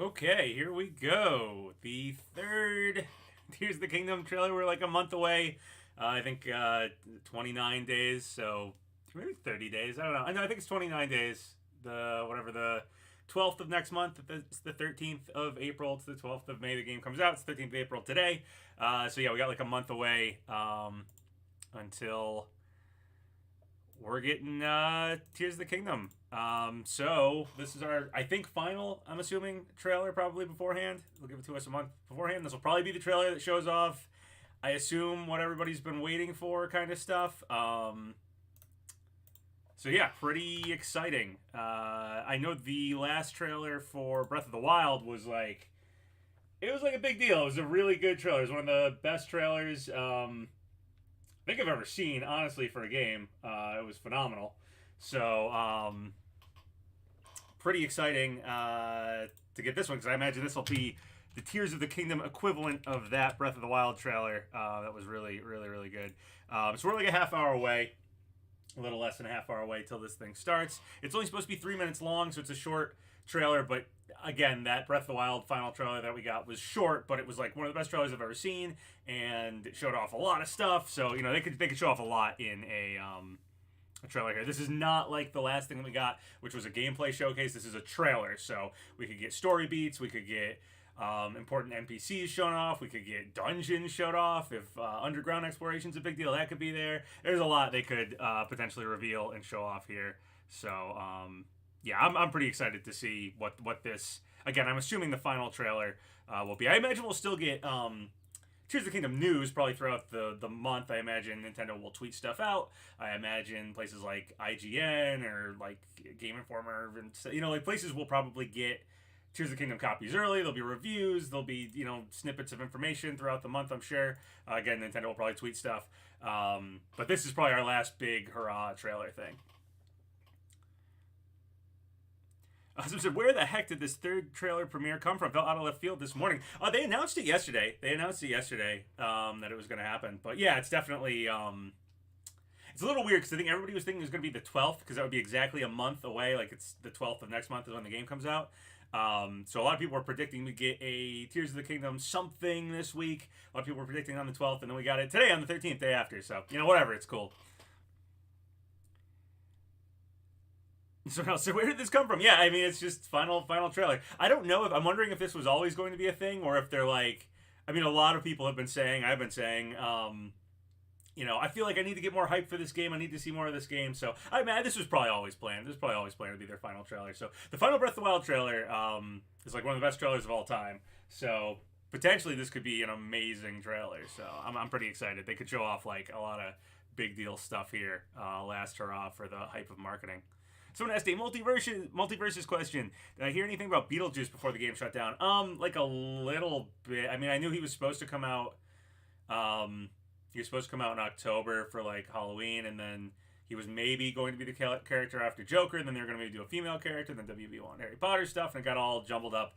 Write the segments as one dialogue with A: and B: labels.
A: Okay, here we go. The third Tears of the Kingdom trailer. We're like a month away. I think 29 days, so maybe 30 days. I don't know. I think it's 29 days. The 12th of next month. It's the 13th of April. It's the 12th of May. The game comes out. It's the 13th of April today. So yeah, we got like a month away until we're getting Tears of the Kingdom. So this is our, I think, final, I'm assuming, trailer probably beforehand. They'll give it to us a month beforehand. This will probably be the trailer that shows off, I assume, what everybody's been waiting for kind of stuff. So yeah, pretty exciting. I know the last trailer for Breath of the Wild was like, it was like a big deal. It was a really good trailer. It was one of the best trailers I think I've ever seen, honestly, for a game. It was phenomenal. So, pretty exciting to get this one, because I imagine this will be the Tears of the Kingdom equivalent of that Breath of the Wild trailer. That was really, really, really good. So we're like a half hour away, a little less than a half hour away till this thing starts. It's only supposed to be 3 minutes long, so it's a short trailer, but again, that Breath of the Wild final trailer that we got was short, but it was like one of the best trailers I've ever seen, and it showed off a lot of stuff. So you know they could show off a lot in a trailer here. This is not like the last thing that we got, which was a gameplay showcase. This is a trailer, so we could get story beats, we could get important NPCs shown off, we could get dungeons showed off. If underground exploration's a big deal, that could be there. There's a lot they could potentially reveal and show off here. So yeah, I'm pretty excited to see what this. Again, I'm assuming the final trailer will be. I imagine we'll still get Tears of the Kingdom news probably throughout the month. I imagine Nintendo will tweet stuff out. I imagine places like IGN or like Game Informer, and like places will probably get Tears of the Kingdom copies early. There'll be reviews. There'll be snippets of information throughout the month, I'm sure. Again, Nintendo will probably tweet stuff. But this is probably our last big hurrah trailer thing. So where the heck did this third trailer premiere come from? Felt out of left field this morning. They announced it yesterday. That it was going to happen. But yeah, it's definitely it's a little weird because I think everybody was thinking it was going to be the 12th because that would be exactly a month away. Like it's the 12th of next month is when the game comes out. So a lot of people were predicting we get a Tears of the Kingdom something this week. A lot of people were predicting on the 12th, and then we got it today on the 13th, day after. So whatever, it's cool. So where did this come from? Yeah, I mean, it's just final trailer. I don't know if I'm wondering if this was always going to be a thing or if they're like, I mean, a lot of people have been saying, I've been saying, I feel like I need to get more hype for this game. I need to see more of this game. So I mean, this was probably always planned. This was probably always planned to be their final trailer. So the final Breath of the Wild trailer is like one of the best trailers of all time. So potentially this could be an amazing trailer. So I'm pretty excited. They could show off like a lot of big deal stuff here. Last hurrah for the hype of marketing. Someone asked a multiverses question. Did I hear anything about Beetlejuice before the game shut down? Like a little bit. I mean, I knew he was supposed to come out. He was supposed to come out in October for like Halloween, and then he was maybe going to be the character after Joker, and then they were going to maybe do a female character, and then WB wanted Harry Potter stuff, and it got all jumbled up.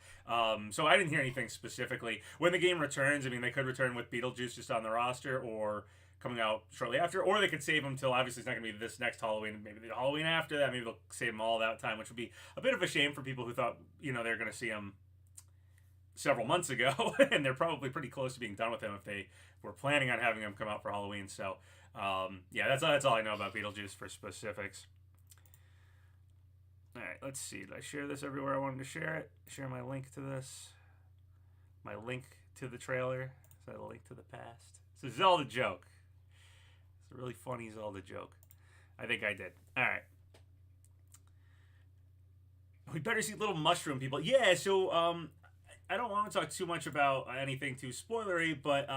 A: So I didn't hear anything specifically. When the game returns, I mean, they could return with Beetlejuice just on the roster, or coming out shortly after, or they could save him till obviously it's not going to be this next Halloween, maybe the Halloween after that. Maybe they'll save him all that time, which would be a bit of a shame for people who thought they were going to see him several months ago, and they're probably pretty close to being done with him if they were planning on having him come out for Halloween. So yeah, that's all I know about Beetlejuice for specifics. All right, let's see. Did I share this everywhere I wanted to share it? Share my link to this. My link to the trailer. Is that a link to the past? It's a Zelda joke. It's a really funny Zelda joke. I think I did. All right. We better see little mushroom people. Yeah, so I don't want to talk too much about anything too spoilery, but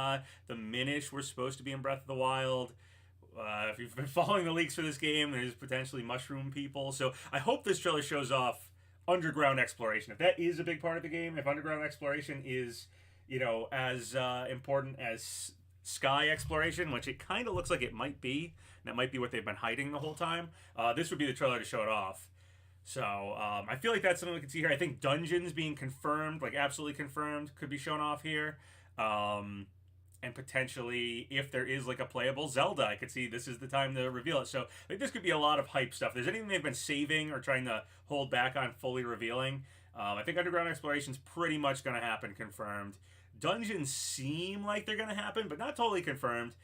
A: the Minish were supposed to be in Breath of the Wild. If you've been following the leaks for this game, there's potentially mushroom people. So I hope this trailer shows off underground exploration. If that is a big part of the game, if underground exploration is, as important as sky exploration, which it kind of looks like it might be, and that might be what they've been hiding the whole time, this would be the trailer to show it off. So I feel like that's something we can see here. I think dungeons being confirmed, like absolutely confirmed, could be shown off here. and potentially, if there is like a playable Zelda, I could see this is the time to reveal it. So I think this could be a lot of hype stuff. If there's anything they've been saving or trying to hold back on fully revealing, I think underground exploration's pretty much going to happen, confirmed. Dungeons seem like they're going to happen, but not totally confirmed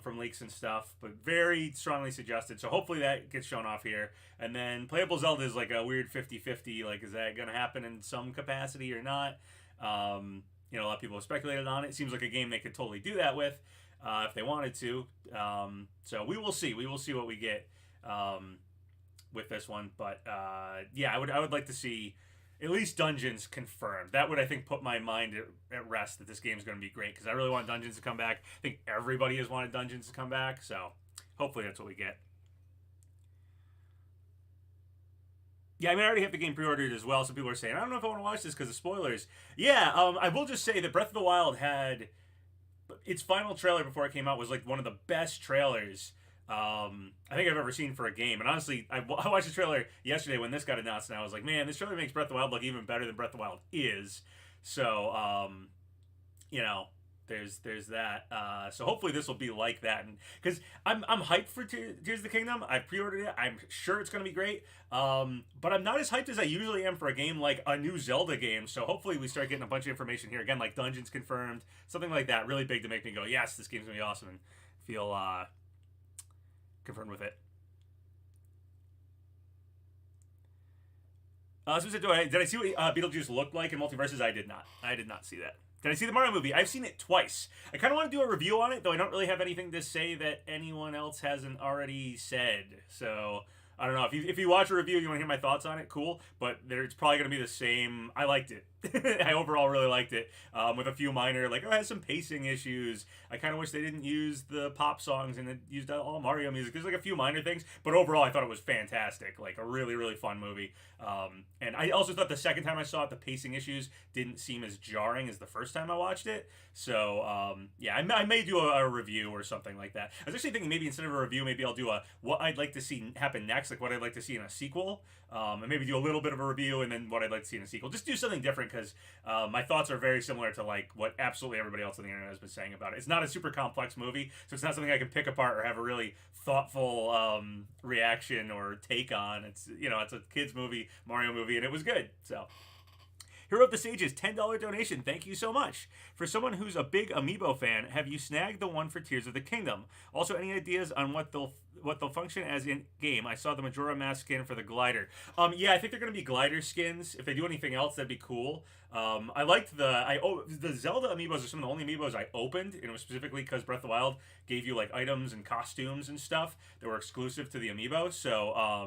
A: from leaks and stuff, but very strongly suggested. So hopefully that gets shown off here. And then playable Zelda is like a weird 50-50. Like, is that going to happen in some capacity or not? A lot of people have speculated on it. It seems like a game they could totally do that with if they wanted to. So we will see. We will see what we get with this one. But I would like to see at least Dungeons confirmed. That would, I think, put my mind at rest that this game's going to be great, because I really want Dungeons to come back. I think everybody has wanted Dungeons to come back, so hopefully that's what we get. Yeah, I mean, I already have the game pre-ordered as well. Some people are saying, I don't know if I want to watch this because of spoilers. Yeah, I will just say that Breath of the Wild had its final trailer before it came out was like one of the best trailers I think I've ever seen for a game. And honestly, I watched the trailer yesterday when this got announced, and I was like, man, this trailer makes Breath of the Wild look even better than Breath of the Wild is. So, there's that. So hopefully this will be like that, and because I'm hyped for Tears of the Kingdom. I pre-ordered it. I'm sure it's gonna be great. But I'm not as hyped as I usually am for a game like a new Zelda game. So hopefully we start getting a bunch of information here again, like Dungeons confirmed, something like that, really big to make me go, yes, this game's gonna be awesome, and feel confirmed with it. Did I see what Beetlejuice looked like in Multiverses? I did not. I did not see that. Did I see the Mario movie? I've seen it twice. I kind of want to do a review on it, though I don't really have anything to say that anyone else hasn't already said. So, I don't know. If you watch a review and you want to hear my thoughts on it, cool. But it's probably going to be the same. I liked it. I overall really liked it. With a few minor, it has some pacing issues. I kind of wish they didn't use the pop songs and it used all Mario music. There's a few minor things. But overall, I thought it was fantastic. A really, really fun movie. And I also thought the second time I saw it, the pacing issues didn't seem as jarring as the first time I watched it. So, I may do a review or something like that. I was actually thinking maybe instead of a review, maybe I'll do what I'd like to see happen next, what I'd like to see in a sequel. And maybe do a little bit of a review and then what I'd like to see in a sequel. Just do something different, because my thoughts are very similar to what absolutely everybody else on the internet has been saying about it. It's not a super complex movie, so it's not something I can pick apart or have a really thoughtful reaction or take on. It's a kids movie, Mario movie, and it was good. So, Hero of the Sages, $10 donation. Thank you so much. For someone who's a big Amiibo fan, have you snagged the one for Tears of the Kingdom? Also, any ideas on what they'll function as in game? I saw the Majora Mask skin for the glider. I think they're going to be glider skins. If they do anything else, that'd be cool. I liked the Zelda Amiibos are some of the only Amiibos I opened, and it was specifically because Breath of the Wild gave you items and costumes and stuff that were exclusive to the Amiibo. So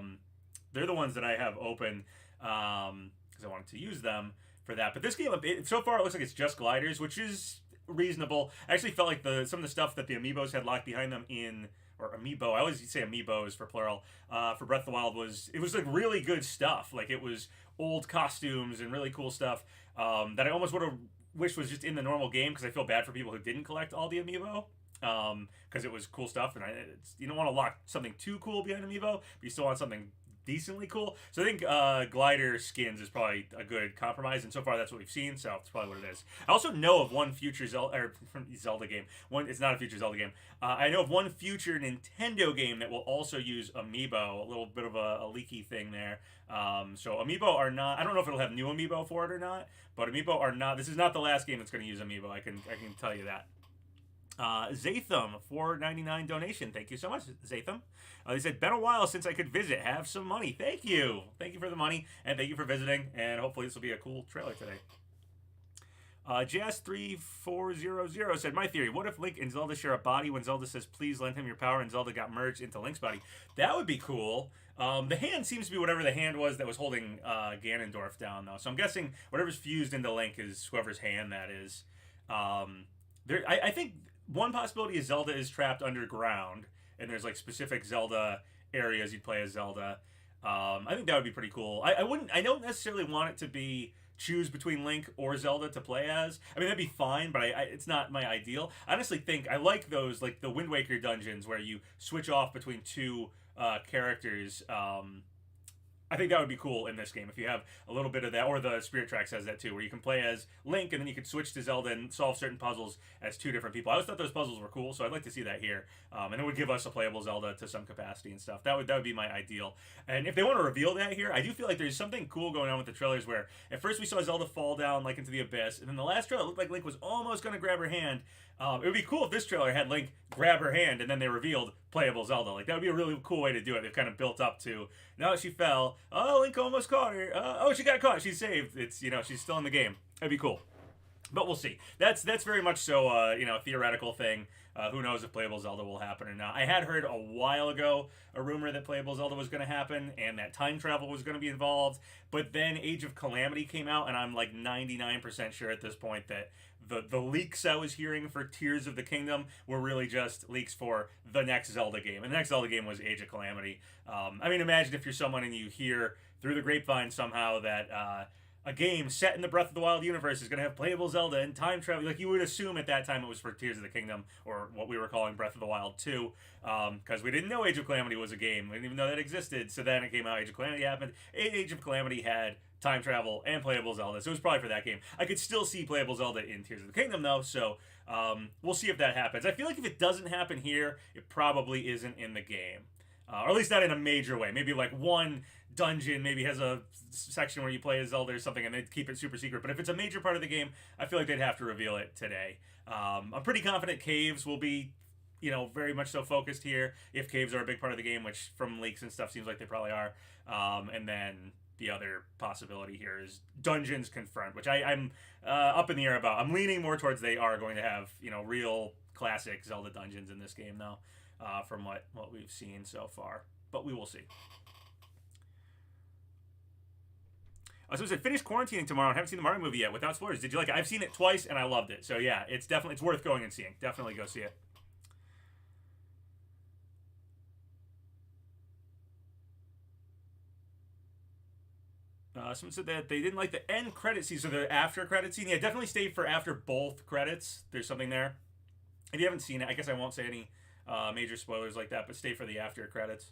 A: they're the ones that I have open because I wanted to use them for that. But this game, so far, it looks like it's just gliders, which is reasonable. I actually felt like some of the stuff that the Amiibos had locked behind them or Amiibo, I always say Amiibos for plural, for Breath of the Wild was really good stuff. It was old costumes and really cool stuff that I almost would have wished was just in the normal game, because I feel bad for people who didn't collect all the Amiibo. Because it was cool stuff, and you don't want to lock something too cool behind Amiibo, but you still want something decently cool. So I think glider skins is probably a good compromise, and so far that's what we've seen, so it's probably what it is. I also know of one future Zelda game. It's not a future Zelda game. I know of one future Nintendo game that will also use Amiibo, a little bit of a leaky thing there. So Amiibo are not, I don't know if it'll have new Amiibo for it or not, but Amiibo are not, this is not the last game that's going to use Amiibo, I can tell you that. Zatham, $4.99 donation. Thank you so much, Zatham. They said, been a while since I could visit. Have some money. Thank you. Thank you for the money, and thank you for visiting, and hopefully this will be a cool trailer today. Jazz3400 said, my theory, what if Link and Zelda share a body when Zelda says, please lend him your power, and Zelda got merged into Link's body? That would be cool. The hand seems to be whatever the hand was that was holding Ganondorf down, though. So I'm guessing whatever's fused into Link is whoever's hand that is. I think one possibility is Zelda is trapped underground, and there's specific Zelda areas you'd play as Zelda. I think that would be pretty cool. I don't necessarily want it to be choose between Link or Zelda to play as. I mean, that'd be fine, but it's not my ideal. I honestly think I like those, the Wind Waker dungeons where you switch off between two characters. I I think that would be cool in this game if you have a little bit of that, or the Spirit Track says that too, where you can play as Link and then you could switch to Zelda and solve certain puzzles as two different people. I always thought those puzzles were cool, so I'd like to see that here, and it would give us a playable Zelda to some capacity and stuff. That would be my ideal. And if they want to reveal that here, I do feel like there's something cool going on with the trailers where at first we saw Zelda fall down like into the abyss, and then the last trailer it looked like Link was almost going to grab her hand. It would be cool if this trailer had Link grab her hand and then they revealed playable Zelda. Like, that would be a really cool way to do it. They've kind of built up to, no, she fell. Oh, Link almost caught her. Oh, she got caught. She's saved. It's, she's still in the game. That'd be cool. But we'll see. That's very much so, a theoretical thing. Who knows if playable Zelda will happen or not. I had heard a while ago a rumor that playable Zelda was going to happen and that time travel was going to be involved. But then Age of Calamity came out, and I'm like 99% sure at this point that the leaks I was hearing for Tears of the Kingdom were really just leaks for the next Zelda game. And the next Zelda game was Age of Calamity. Imagine if you're someone and you hear through the grapevine somehow that a game set in the Breath of the Wild universe is going to have playable Zelda and time travel. Like, you would assume at that time it was for Tears of the Kingdom, or what we were calling Breath of the Wild 2, because we didn't know Age of Calamity was a game. We didn't even know that existed. So then it came out, Age of Calamity happened. Age of Calamity had time travel and playable Zelda, so it was probably for that game. I could still see playable Zelda in Tears of the Kingdom, though, so we'll see if that happens. I feel like if it doesn't happen here, it probably isn't in the game. Or at least not in a major way. Maybe like one dungeon maybe has a section where you play as Zelda or something and they keep it super secret. But if it's a major part of the game, I feel like they'd have to reveal it today. I'm pretty confident caves will be, very much so focused here, if caves are a big part of the game, which from leaks and stuff seems like they probably are. And then the other possibility here is dungeons confront, which I'm up in the air about. I'm leaning more towards they are going to have, real classic Zelda dungeons in this game now, from what we've seen so far. But we will see. So I said, finish quarantining tomorrow and haven't seen the Mario movie yet without spoilers. Did you like it? I've seen it twice and I loved it. So yeah, it's worth going and seeing. Definitely go see it. Someone said that they didn't like the end credit scene, so the after credit scene. Yeah, definitely stay for after both credits. There's something there. If you haven't seen it, I guess I won't say any major spoilers like that, but stay for the after credits.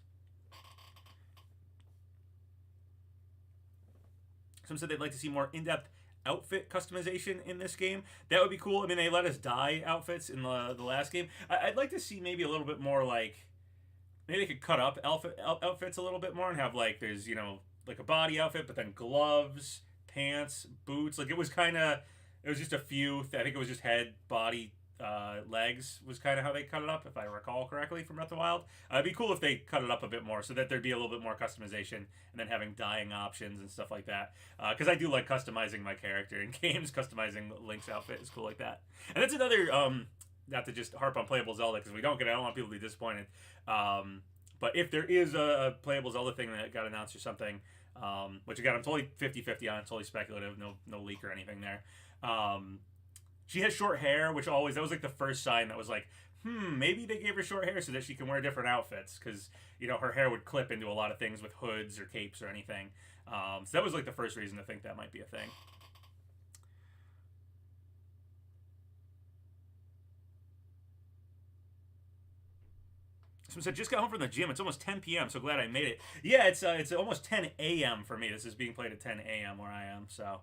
A: Some said they'd like to see more in-depth outfit customization in this game. That would be cool. They let us dye outfits in the last game. I'd like to see maybe a little bit more, like, maybe they could cut up outfits a little bit more and have, like, there's, like a body outfit, but then gloves, pants, boots. Like, it was just a few, I think it was just head, body, legs was kind of how they cut it up, if I recall correctly from Breath of the Wild. It'd be cool if they cut it up a bit more so that there'd be a little bit more customization and then having dyeing options and stuff like that. Because I do like customizing my character in games. Customizing Link's outfit is cool like that. And that's another, not to just harp on playable Zelda because we don't get it. I don't want people to be disappointed. But if there is a playable Zelda thing that got announced or something, which again, I'm totally 50-50 on, it's totally speculative, no leak or anything there. She has short hair, which that was like the first sign that was like, maybe they gave her short hair so that she can wear different outfits, because, her hair would clip into a lot of things with hoods or capes or anything. So that was like the first reason to think that might be a thing. Someone said, just got home from the gym. It's almost 10 p.m., so glad I made it. Yeah, it's almost 10 a.m. for me. This is being played at 10 a.m. where I am, so...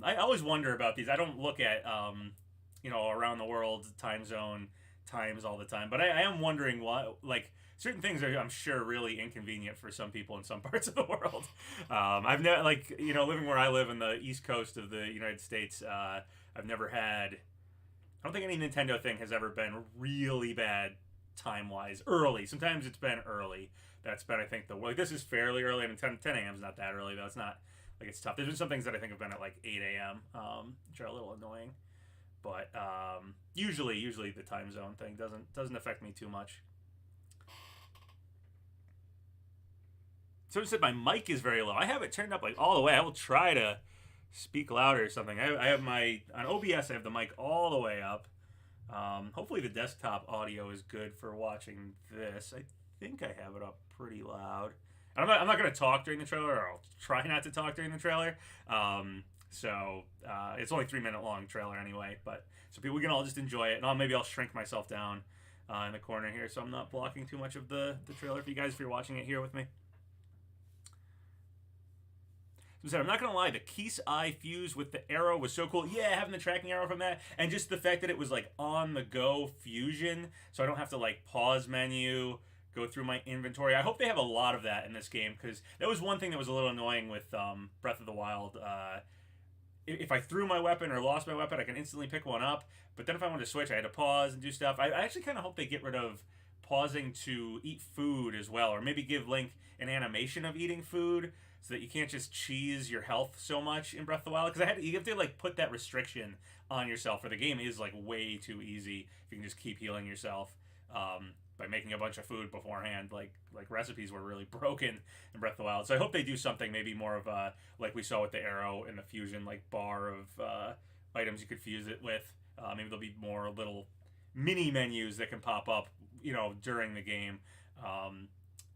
A: I always wonder about these. I don't look at, around the world time zone times all the time, but I am wondering why, like, certain things are, I'm sure, really inconvenient for some people in some parts of the world. I've never, living where I live in the East Coast of the United States, I've never had, I don't think any Nintendo thing has ever been really bad time-wise. Early. Sometimes it's been early. That's been, I think, this is fairly early. 10 a.m. is not that early, though. It's not... Like, it's tough. There's been some things that I think have been at like 8 a.m., which are a little annoying. But usually the time zone thing doesn't affect me too much. Someone said my mic is very low. I have it turned up like all the way. I will try to speak louder or something. I have on OBS. I have the mic all the way up. Hopefully the desktop audio is good for watching this. I think I have it up pretty loud. I'm not going to talk during the trailer, or I'll try not to talk during the trailer. It's only 3-minute long trailer anyway, but so we can all just enjoy it. And maybe I'll shrink myself down in the corner here so I'm not blocking too much of the trailer for you guys if you're watching it here with me. So I'm not gonna lie, the Keese Eye fuse with the arrow was so cool. Yeah, having the tracking arrow from that, and just the fact that it was like on the go fusion, so I don't have to like pause menu, go through my inventory. I hope they have a lot of that in this game because that was one thing that was a little annoying with Breath of the Wild. If I threw my weapon or lost my weapon, I can instantly pick one up. But then if I wanted to switch, I had to pause and do stuff. I actually kind of hope they get rid of pausing to eat food as well, or maybe give Link an animation of eating food so that you can't just cheese your health so much in Breath of the Wild. Because you have to like put that restriction on yourself, or the game is like way too easy if you can just keep healing yourself. By making a bunch of food beforehand, like recipes were really broken in Breath of the Wild. So I hope they do something maybe more of like we saw with the arrow and the fusion like bar of items you could fuse it with. Maybe there'll be more little mini menus that can pop up, during the game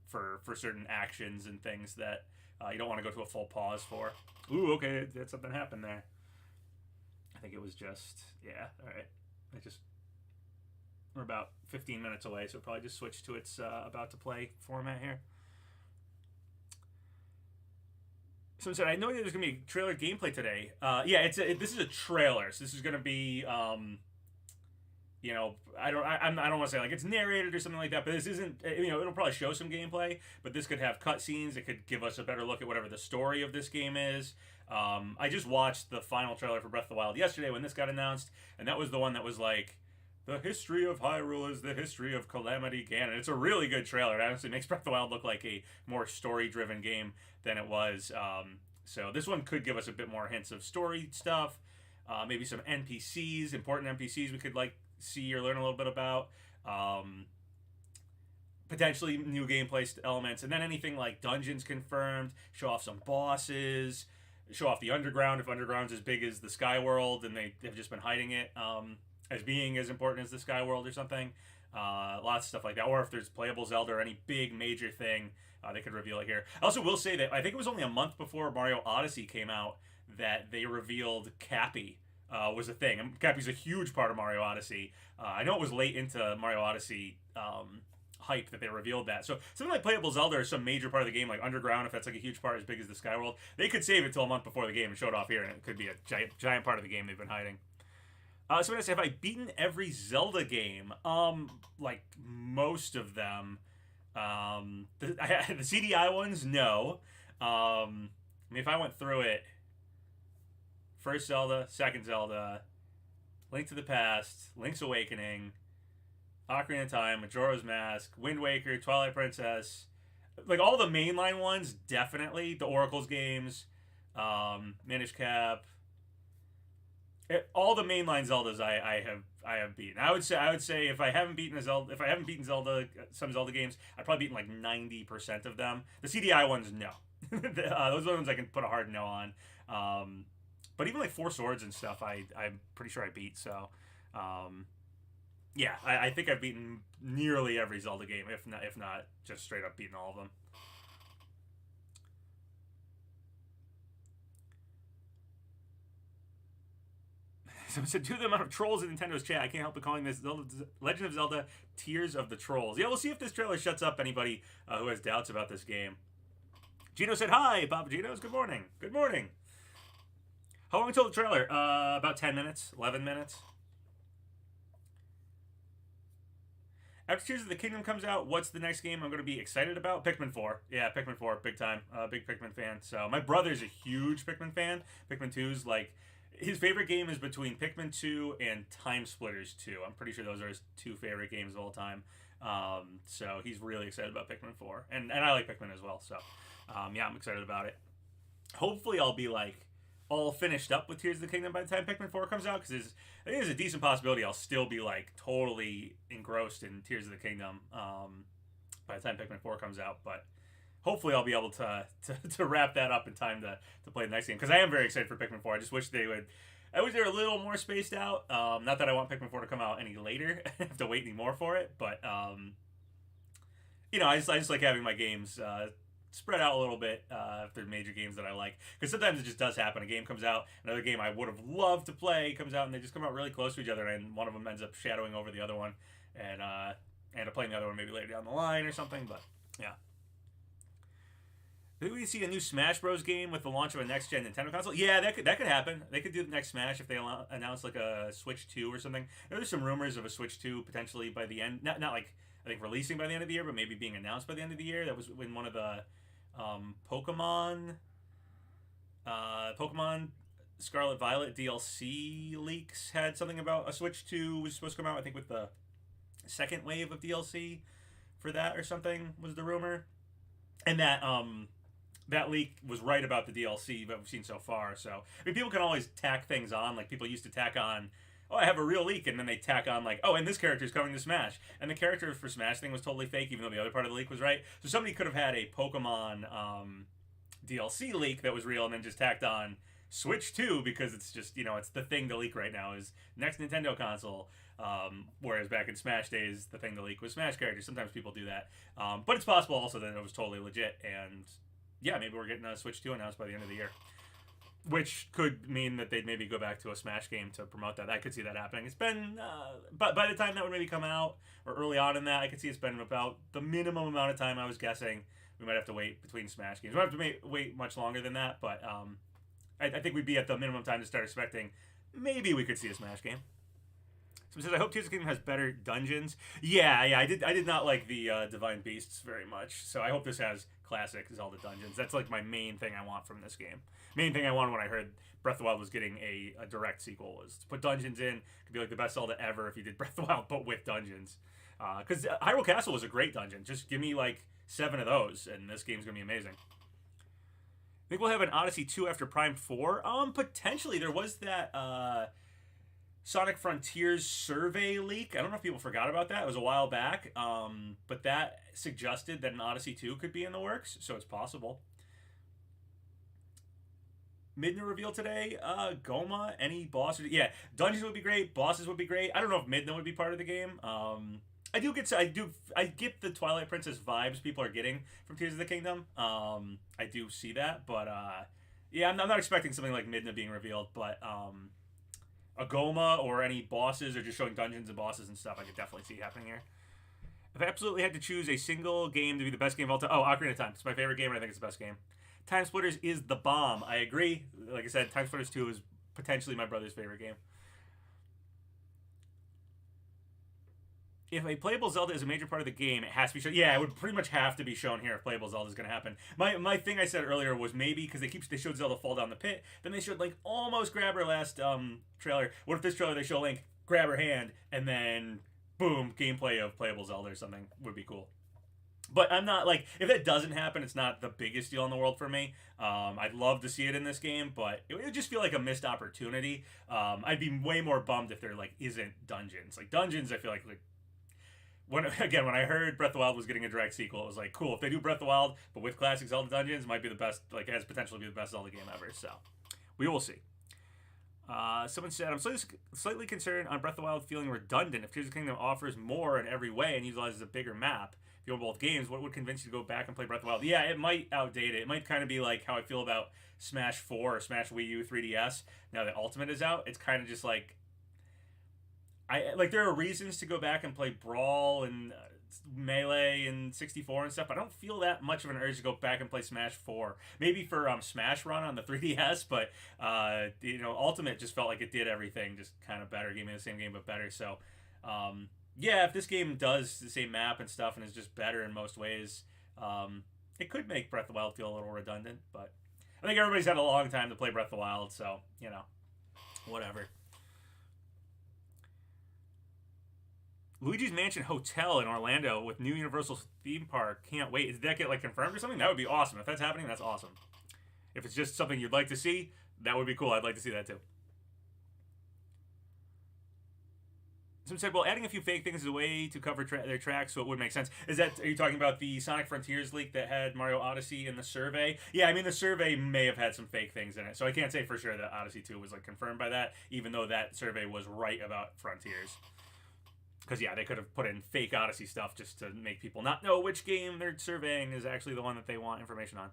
A: for certain actions and things that you don't want to go to a full pause for. Ooh, okay, that something happened there. I think it was just all right. We're about 15 minutes away, so probably just switch to its about to play format here. Someone said, I know there's going to be trailer gameplay today. This is a trailer, so this is going to be, I don't want to say like it's narrated or something like that, but this isn't, it'll probably show some gameplay, but this could have cutscenes. It could give us a better look at whatever the story of this game is. I just watched the final trailer for Breath of the Wild yesterday when this got announced, and that was the one that was like, the history of Hyrule is the history of Calamity Ganon. It's a really good trailer. It honestly makes Breath of the Wild look like a more story-driven game than it was. So this one could give us a bit more hints of story stuff. Maybe some NPCs, important NPCs we could like see or learn a little bit about. Potentially new gameplay elements. And then anything like dungeons confirmed. Show off some bosses. Show off the underground if underground's as big as the Sky World and they have just been hiding it. As being as important as the Sky World or something. Lots of stuff like that. Or if there's playable Zelda or any big major thing, they could reveal it here. I also will say that I think it was only a month before Mario Odyssey came out that they revealed Cappy was a thing. And Cappy's a huge part of Mario Odyssey. I know it was late into Mario Odyssey hype that they revealed that. So something like playable Zelda or some major part of the game, like Underground, if that's like a huge part as big as the Sky World, they could save it till a month before the game and show it off here, and it could be a giant part of the game they've been hiding. So I'm gonna say, have I beaten every Zelda game? Like most of them. The CDI ones, no. I mean, if I went through it, first Zelda, second Zelda, Link to the Past, Link's Awakening, Ocarina of Time, Majora's Mask, Wind Waker, Twilight Princess, like all the mainline ones, definitely. The Oracle's games, Minish Cap. All the mainline Zeldas I have beaten. I would say if I haven't beaten Zelda, some Zelda games, I've probably beaten like 90% of them. The CDI ones, no. Those are the ones I can put a hard no on. But even like Four Swords and stuff, I'm pretty sure I beat. So, I think I've beaten nearly every Zelda game, if not just straight up beaten all of them. Someone said, due to the amount of trolls in Nintendo's chat, I can't help but calling this Legend of Zelda Tears of the Trolls. Yeah, we'll see if this trailer shuts up anybody who has doubts about this game. Gino said, hi, PapaGenos. Good morning. Good morning. How long until the trailer? About 10 minutes, 11 minutes. After Tears of the Kingdom comes out, what's the next game I'm going to be excited about? Pikmin 4. Yeah, Pikmin 4, big time. Big Pikmin fan. So my brother's a huge Pikmin fan. Pikmin 2's like... His favorite game is between Pikmin 2 and Time Splitters 2. I'm pretty sure those are his two favorite games of all time. So he's really excited about Pikmin 4. And I like Pikmin as well. So, I'm excited about it. Hopefully I'll be, like, all finished up with Tears of the Kingdom by the time Pikmin 4 comes out. Because I think there's a decent possibility I'll still be, like, totally engrossed in Tears of the Kingdom by the time Pikmin 4 comes out. But... hopefully I'll be able to wrap that up in time to play the next game. Because I am very excited for Pikmin 4. I just wish they would... I wish they were a little more spaced out. Not that I want Pikmin 4 to come out any later. I have to wait any more for it. But, I just like having my games spread out a little bit if they're major games that I like. Because sometimes it just does happen. A game comes out, another game I would have loved to play comes out, and they just come out really close to each other, and one of them ends up shadowing over the other one. And I end up playing the other one maybe later down the line or something. But, yeah. Did we see a new Smash Bros. Game with the launch of a next gen Nintendo console? Yeah, that could happen. They could do the next Smash if they announce like a Switch 2 or something. There's some rumors of a Switch 2 potentially by the end. Not like I think releasing by the end of the year, but maybe being announced by the end of the year. That was when one of the Pokemon Scarlet Violet DLC leaks had something about a Switch 2 was supposed to come out. I think with the second wave of DLC for that or something was the rumor, and that leak was right about the DLC that we've seen so far. So I mean, people can always tack things on. Like people used to tack on, oh, I have a real leak, and then they tack on like, oh, and this character is coming to Smash, and the character for Smash thing was totally fake, even though the other part of the leak was right. So somebody could have had a Pokemon DLC leak that was real, and then just tacked on Switch 2 because it's just it's the thing to leak right now is next Nintendo console. Whereas back in Smash days, the thing to leak was Smash characters. Sometimes people do that, but it's possible also that it was totally legit and. Yeah, maybe we're getting a Switch 2 announced by the end of the year. Which could mean that they'd maybe go back to a Smash game to promote that. I could see that happening. It's been, but by the time that would maybe come out, or early on in that, I could see it's been about the minimum amount of time I was guessing. We might have to wait between Smash games. We don't have to wait much longer than that, but I think we'd be at the minimum time to start expecting maybe we could see a Smash game. It says, I hope Tears of the Kingdom has better dungeons. Yeah, I did not like the Divine Beasts very much, so I hope this has classic Zelda dungeons. That's like my main thing I want from this game. Main thing I wanted when I heard Breath of the Wild was getting a direct sequel was to put dungeons in. It could be like the best Zelda ever if you did Breath of the Wild, but with dungeons. Because Hyrule Castle was a great dungeon. Just give me like 7 of those, and this game's going to be amazing. I think we'll have an Odyssey 2 after Prime 4. Potentially. There was that... Sonic Frontiers survey leak. I don't know if people forgot about that. It was a while back. But that suggested that an Odyssey 2 could be in the works, so it's possible. Midna reveal today. Goma, any boss? Yeah, dungeons would be great. Bosses would be great. I don't know if Midna would be part of the game. I get the Twilight Princess vibes people are getting from Tears of the Kingdom. I do see that, but yeah, I'm not expecting something like Midna being revealed, but a Goma or any bosses or just showing dungeons and bosses and stuff, I could definitely see happening here. If I absolutely had to choose a single game to be the best game of all time, Ocarina of Time. It's my favorite game, and I think it's the best game. Time Splitters is the bomb. I agree. Like I said, Time Splitters 2 is potentially my brother's favorite game. If a playable Zelda is a major part of the game, it has to be shown. Yeah, it would pretty much have to be shown here if playable Zelda is going to happen. My thing I said earlier was maybe because they showed Zelda fall down the pit, then they showed Link almost grab her last trailer. What if this trailer they show Link grab her hand and then boom, gameplay of playable Zelda or something would be cool. But I'm not like if that doesn't happen, it's not the biggest deal in the world for me. I'd love to see it in this game, but it would just feel like a missed opportunity. I'd be way more bummed if there like isn't dungeons. Like dungeons, I feel like when I heard Breath of the Wild was getting a direct sequel, it was like, cool. If they do Breath of the Wild, but with classic Zelda dungeons, it might be the best, like, it has potential to be the best Zelda game ever. So, we will see. Someone said, I'm slightly concerned on Breath of the Wild feeling redundant. If Tears of the Kingdom offers more in every way and utilizes a bigger map, if you own both games, what would convince you to go back and play Breath of the Wild? Yeah, it might outdate it. It might kind of be like how I feel about Smash 4 or Smash Wii U 3DS now that Ultimate is out. It's kind of just like, there are reasons to go back and play Brawl and Melee and 64 and stuff. I don't feel that much of an urge to go back and play Smash 4. Maybe for Smash Run on the 3DS, but Ultimate just felt like it did everything just kind of better. Gave me the same game but better. So, yeah, if this game does the same map and stuff and is just better in most ways, it could make Breath of the Wild feel a little redundant. But I think everybody's had a long time to play Breath of the Wild, so whatever. Luigi's Mansion Hotel in Orlando with new Universal theme park. Can't wait. Did that get confirmed or something? That would be awesome. If that's happening, that's awesome. If it's just something you'd like to see, that would be cool. I'd like to see that too. Someone said, well, adding a few fake things is a way to cover their tracks, so it would make sense. Are you talking about the Sonic Frontiers leak that had Mario Odyssey in the survey? Yeah, I mean, the survey may have had some fake things in it, so I can't say for sure that Odyssey 2 was confirmed by that, even though that survey was right about Frontiers. Because, yeah, they could have put in fake Odyssey stuff just to make people not know which game they're surveying is actually the one that they want information on.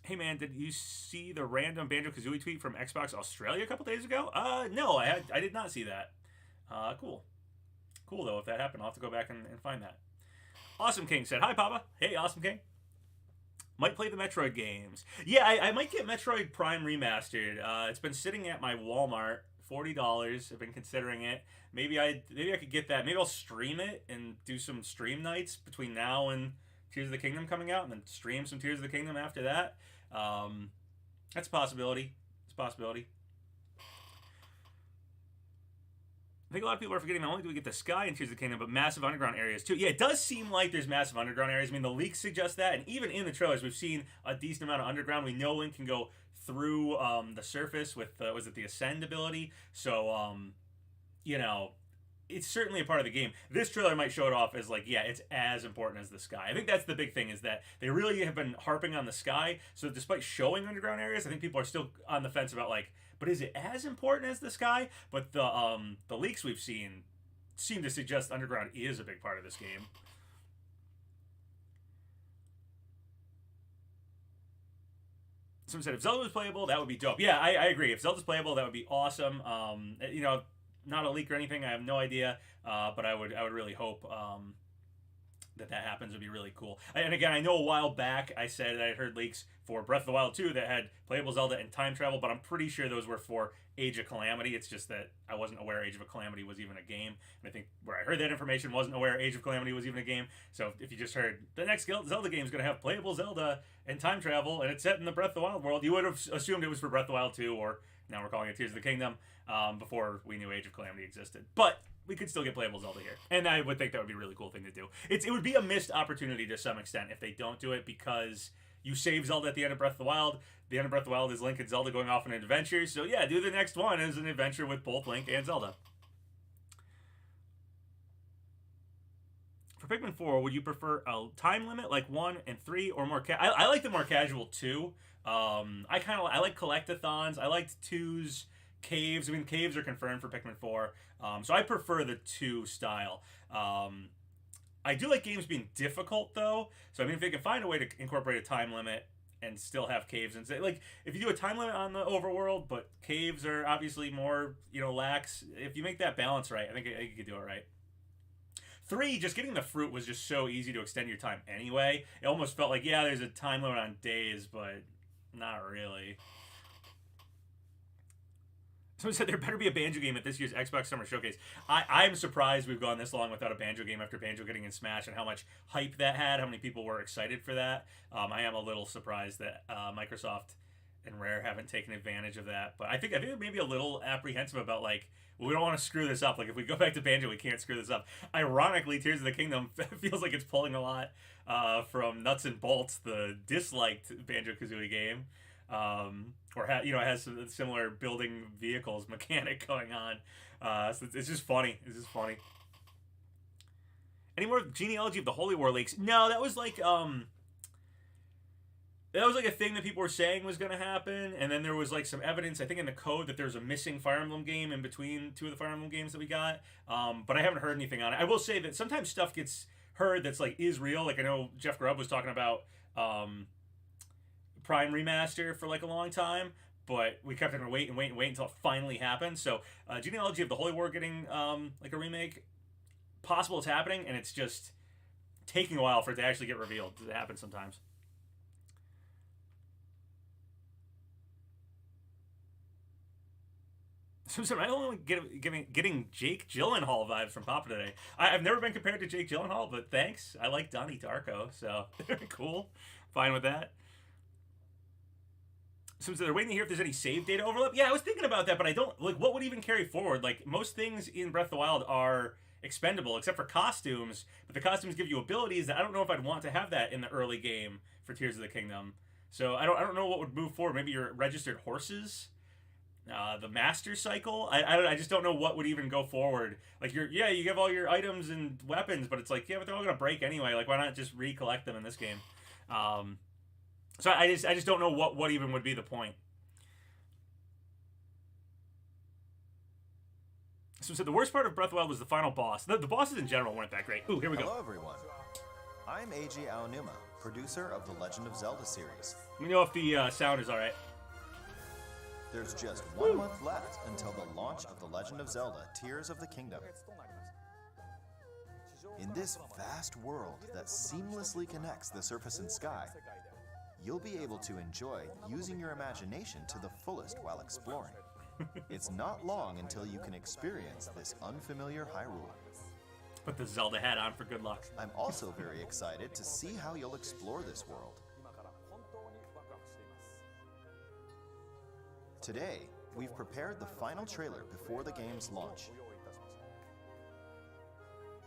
A: Hey, man, did you see the random Banjo-Kazooie tweet from Xbox Australia a couple days ago? No, I did not see that. Cool. Cool, though, if that happened. I'll have to go back and find that. Awesome King said, hi, Papa. Hey, Awesome King. Might play the Metroid games. Yeah, I might get Metroid Prime Remastered. It's been sitting at my Walmart, $40. I've been considering it. Maybe I could get that. Maybe I'll stream it and do some stream nights between now and Tears of the Kingdom coming out, and then stream some Tears of the Kingdom after that. That's a possibility. It's a possibility. I think a lot of people are forgetting not only do we get the sky in Tears of the Kingdom, but massive underground areas too. Yeah, it does seem like there's massive underground areas. I mean, the leaks suggest that, and even in the trailers, we've seen a decent amount of underground. We know Link can go through the surface with, was it the Ascend ability? So, you know, it's certainly a part of the game. This trailer might show it off as like, yeah, it's as important as the sky. I think that's the big thing, is that they really have been harping on the sky. So despite showing underground areas, I think people are still on the fence about like, but is it as important as the sky? But the leaks we've seen seem to suggest underground is a big part of this game. Someone said if Zelda was playable, that would be dope. Yeah, I agree. If Zelda's playable, that would be awesome. You know, not a leak or anything. I have no idea, but I would really hope that happens. Would be really cool. And again, I know a while back I said that I heard leaks for Breath of the Wild 2 that had playable Zelda and time travel, but I'm pretty sure those were for Age of Calamity. It's just that I wasn't aware Age of Calamity was even a game. And I think where I heard that information wasn't aware Age of Calamity was even a game. So if you just heard the next Zelda game is going to have playable Zelda and time travel, and it's set in the Breath of the Wild world, you would have assumed it was for Breath of the Wild 2, or now we're calling it Tears of the Kingdom, before we knew Age of Calamity existed. But we could still get playable Zelda here. And I would think that would be a really cool thing to do. It would be a missed opportunity to some extent if they don't do it, because you save Zelda at the end of Breath of the Wild. The end of Breath of the Wild is Link and Zelda going off on an adventure. So yeah, do the next one as an adventure with both Link and Zelda. For Pikmin 4, would you prefer a time limit like 1 and 3, or more I like the more casual 2. I like collectathons. I liked 2's caves. I mean, caves are confirmed for Pikmin 4. So I prefer the 2 style. I do like games being difficult, though. So, I mean, if they can find a way to incorporate a time limit and still have caves, and say, like, if you do a time limit on the overworld, but caves are obviously more, you know, lax, if you make that balance right, I think you could do it right. 3, just getting the fruit was just so easy to extend your time anyway. It almost felt like, yeah, there's a time limit on days, but not really. Someone said there better be a Banjo game at this year's Xbox Summer Showcase. I'm surprised we've gone this long without a Banjo game after Banjo getting in Smash, and how much hype that had, how many people were excited for that. I am a little surprised that Microsoft and Rare haven't taken advantage of that. But I think maybe a little apprehensive about, like, well, we don't want to screw this up. Like, if we go back to Banjo, we can't screw this up. Ironically, Tears of the Kingdom feels like it's pulling a lot from Nuts and Bolts, the disliked Banjo-Kazooie game. Or has some similar building vehicles mechanic going on. So it's just funny. It's just funny. Any more genealogy of the Holy War leaks? No, that was like a thing that people were saying was going to happen, and then there was like some evidence, I think, in the code that there's a missing Fire Emblem game in between 2 of the Fire Emblem games that we got. But I haven't heard anything on it. I will say that sometimes stuff gets heard that's like is real. Like I know Jeff Grubb was talking about Prime Remaster for like a long time, but we kept having to wait until it finally happened. So genealogy of the Holy War getting like a remake, possible it's happening, and it's just taking a while for it to actually get revealed. It happens sometimes. So I only getting Jake Gyllenhaal vibes from Papa today. I've never been compared to Jake Gyllenhaal, but thanks. I like Donnie Darko, so cool. Fine with that. So they're waiting to hear if there's any save data overlap. Yeah, I was thinking about that, but I don't, like, what would even carry forward? Like, most things in Breath of the Wild are expendable, except for costumes, but the costumes give you abilities that I don't know if I'd want to have that in the early game for Tears of the Kingdom. So I don't know what would move forward. Maybe your registered horses, the master cycle. I just don't know what would even go forward. Like, you give all your items and weapons, but it's like, yeah, but they're all gonna break anyway. Like, why not just recollect them in this game? So I just don't know what even would be the point. So the worst part of Breath of the Wild was the final boss. The bosses in general weren't that great. Ooh, here we go.
B: Hello, everyone. I'm Eiji Aonuma, producer of the Legend of Zelda series.
A: Let me know if the sound is all right.
B: There's just 1 month left until the launch of The Legend of Zelda: Tears of the Kingdom. In this vast world that seamlessly connects the surface and sky, you'll be able to enjoy using your imagination to the fullest while exploring. It's not long until you can experience this unfamiliar Hyrule.
A: Put the Zelda hat on for good luck.
B: I'm also very excited to see how you'll explore this world. Today, we've prepared the final trailer before the game's launch.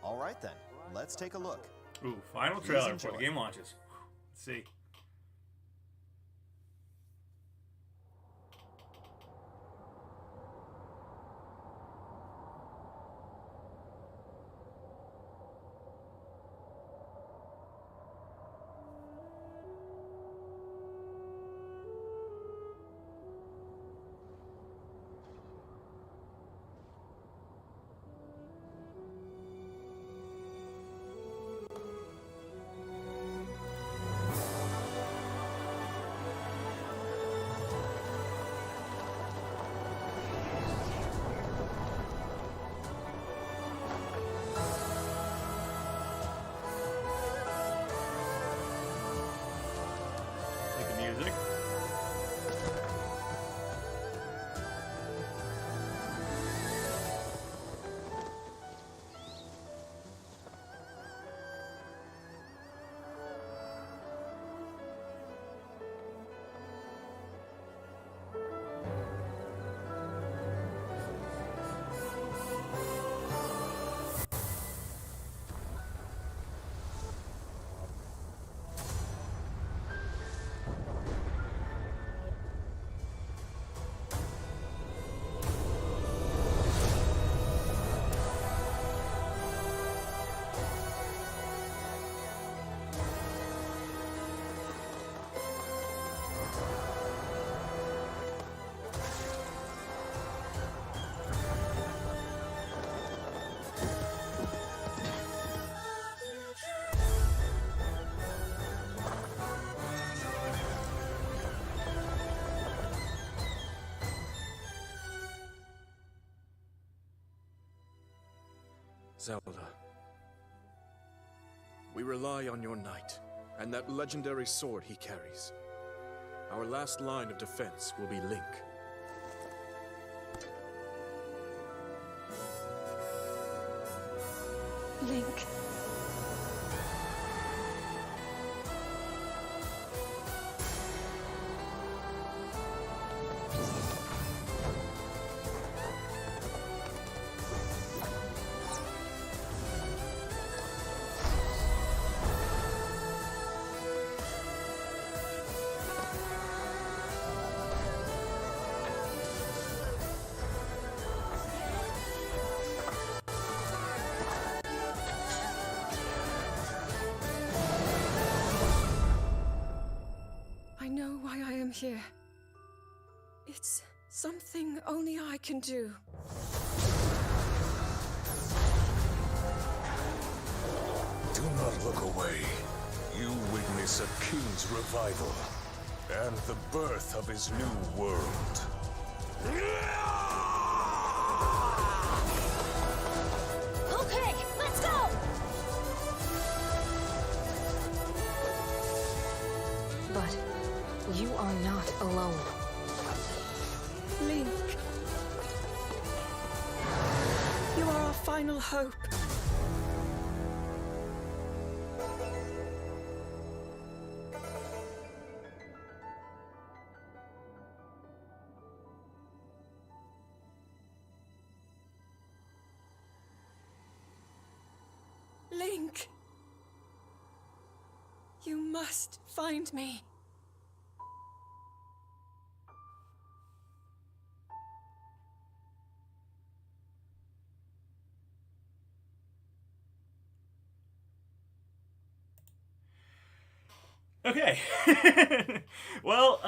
B: All right then, let's take a look.
A: Ooh, final trailer before the game launches. Let's see. Music.
C: Zelda, we rely on your knight, and that legendary sword he carries. Our last line of defense will be Link.
D: Link. I know why I am here. It's something only I can do.
E: Do not look away. You witness a king's revival and the birth of his new world.
D: Okay, let's go! But you are not alone. Link. You are our final hope. Link. You must find me.
A: Okay. Well,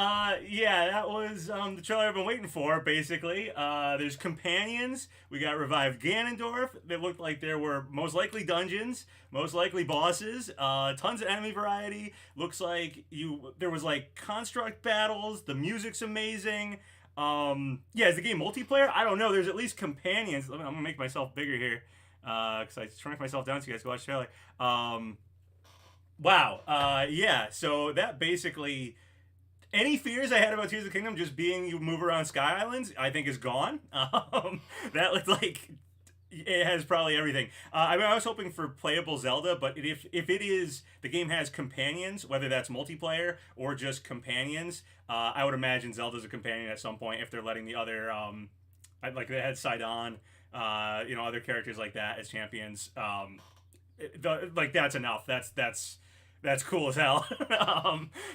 A: yeah, that was the trailer I've been waiting for, basically. There's companions. We got revived Ganondorf. They looked like there were most likely dungeons, most likely bosses, tons of enemy variety. Looks like there was like construct battles. The music's amazing. Yeah, is the game multiplayer? I don't know. There's at least companions. I'm gonna make myself bigger here, because I shrunk myself down so you guys can watch the trailer. Wow. Yeah. So that basically any fears I had about Tears of the Kingdom just being you move around Sky Islands, I think is gone. That looked like it has probably everything. I mean, I was hoping for playable Zelda, but if it is the game has companions, whether that's multiplayer or just companions, I would imagine Zelda's a companion at some point if they're letting the other like they had Sidon, other characters like that as champions. Like that's enough. That's cool as hell.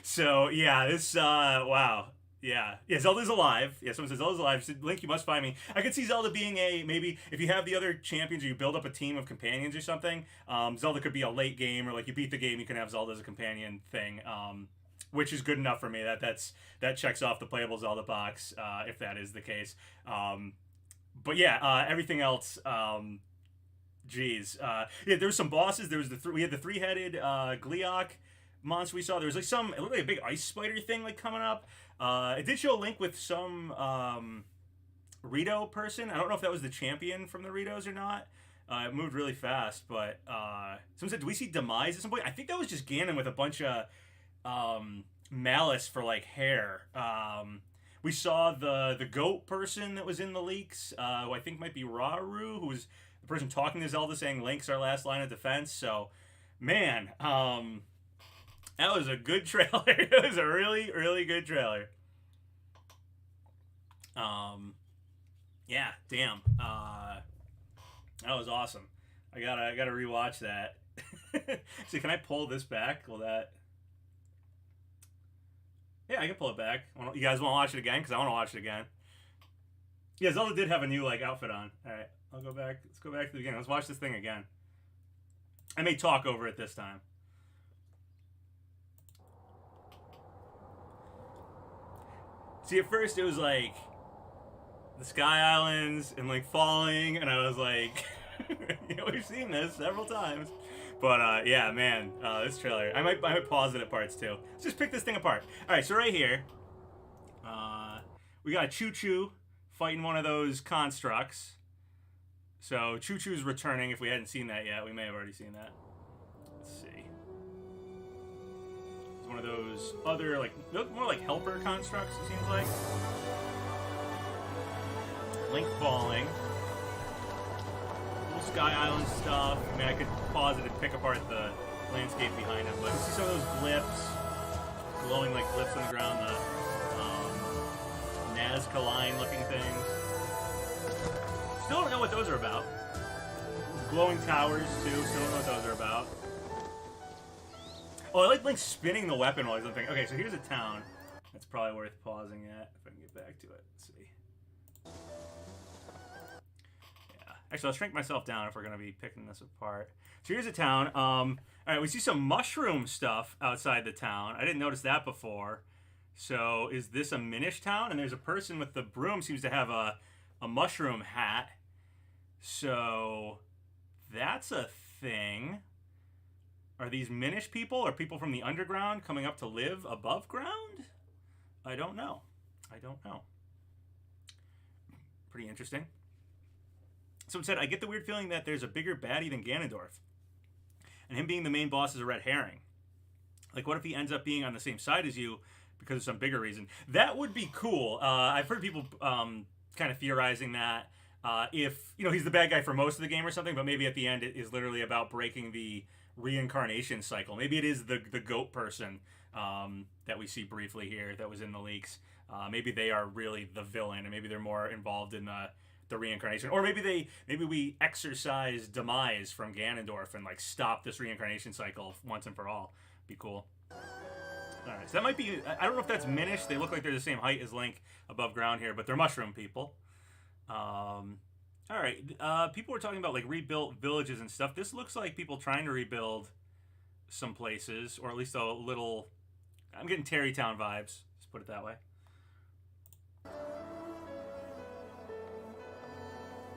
A: So yeah, this wow. Yeah, Zelda's alive. Yeah, someone says Zelda's alive. So, Link, you must find me. I could see Zelda being maybe if you have the other champions or you build up a team of companions or something. Zelda could be a late game, or like you beat the game, you can have Zelda as a companion thing. Which is good enough for me. That checks off the playable Zelda box if that is the case. But yeah, everything else. Geez, yeah, there was some bosses. There was we had the three-headed Gleeok monster we saw. There was like it looked like a big ice spider thing like coming up. It did show a link with some Rito person. I don't know if that was the champion from the Ritos or not. It moved really fast, but someone said, "Do we see Demise at some point?" I think that was just Ganon with a bunch of malice for like hair. We saw the goat person that was in the leaks, who I think might be Rauru, who was the person talking to Zelda saying Link's our last line of defense. So, man, that was a good trailer. It was a really, really good trailer. Yeah, damn. That was awesome. I gotta rewatch that. So can I pull this back? Will that? Yeah, I can pull it back. You guys want to watch it again? Because I want to watch it again. Yeah, Zelda did have a new like outfit on. All right, I'll go back. Let's go back to the beginning. Let's watch this thing again. I may talk over it this time. See, at first it was like the Sky Islands and like falling, and I was like, we've seen this several times. But yeah, man, this trailer. I might pause it at parts too. Let's just pick this thing apart. All right, so right here, we got Choo Choo fighting one of those constructs. So Choo Choo's returning. If we hadn't seen that yet, we may have already seen that. Let's see. It's one of those other like more like helper constructs. It seems like. Link falling. Sky Island stuff. I mean, I could pause it and pick apart the landscape behind him, but you see some of those glyphs, glowing like glyphs on the ground, the Nazca line-looking things. Still don't know what those are about. Glowing towers too. Still don't know what those are about. Oh, I like Link spinning the weapon while he's looking. Okay, so here's a town. That's probably worth pausing at if I can get back to it. Let's see. Actually, I'll shrink myself down if we're going to be picking this apart. So here's a town. All right, we see some mushroom stuff outside the town. I didn't notice that before. So is this a Minish town? And there's a person with the broom seems to have a mushroom hat. So that's a thing. Are these Minish people or people from the underground coming up to live above ground? I don't know. Pretty interesting. Someone said, I get the weird feeling that there's a bigger baddie than Ganondorf. And him being the main boss is a red herring. Like, what if he ends up being on the same side as you because of some bigger reason? That would be cool. I've heard people kind of theorizing that if, he's the bad guy for most of the game or something, but maybe at the end it is literally about breaking the reincarnation cycle. Maybe it is the goat person that we see briefly here that was in the leaks. Maybe they are really the villain, and maybe they're more involved in the reincarnation, or maybe we exorcise Demise from Ganondorf and like stop this reincarnation cycle once and for all. Be cool. All right, so that might be. I don't know if that's Minish. They look like they're the same height as Link above ground here, but they're mushroom people. All right, people were talking about like rebuilt villages and stuff. This looks like people trying to rebuild some places, or at least a little. I'm getting Terrytown vibes. Let's put it that way.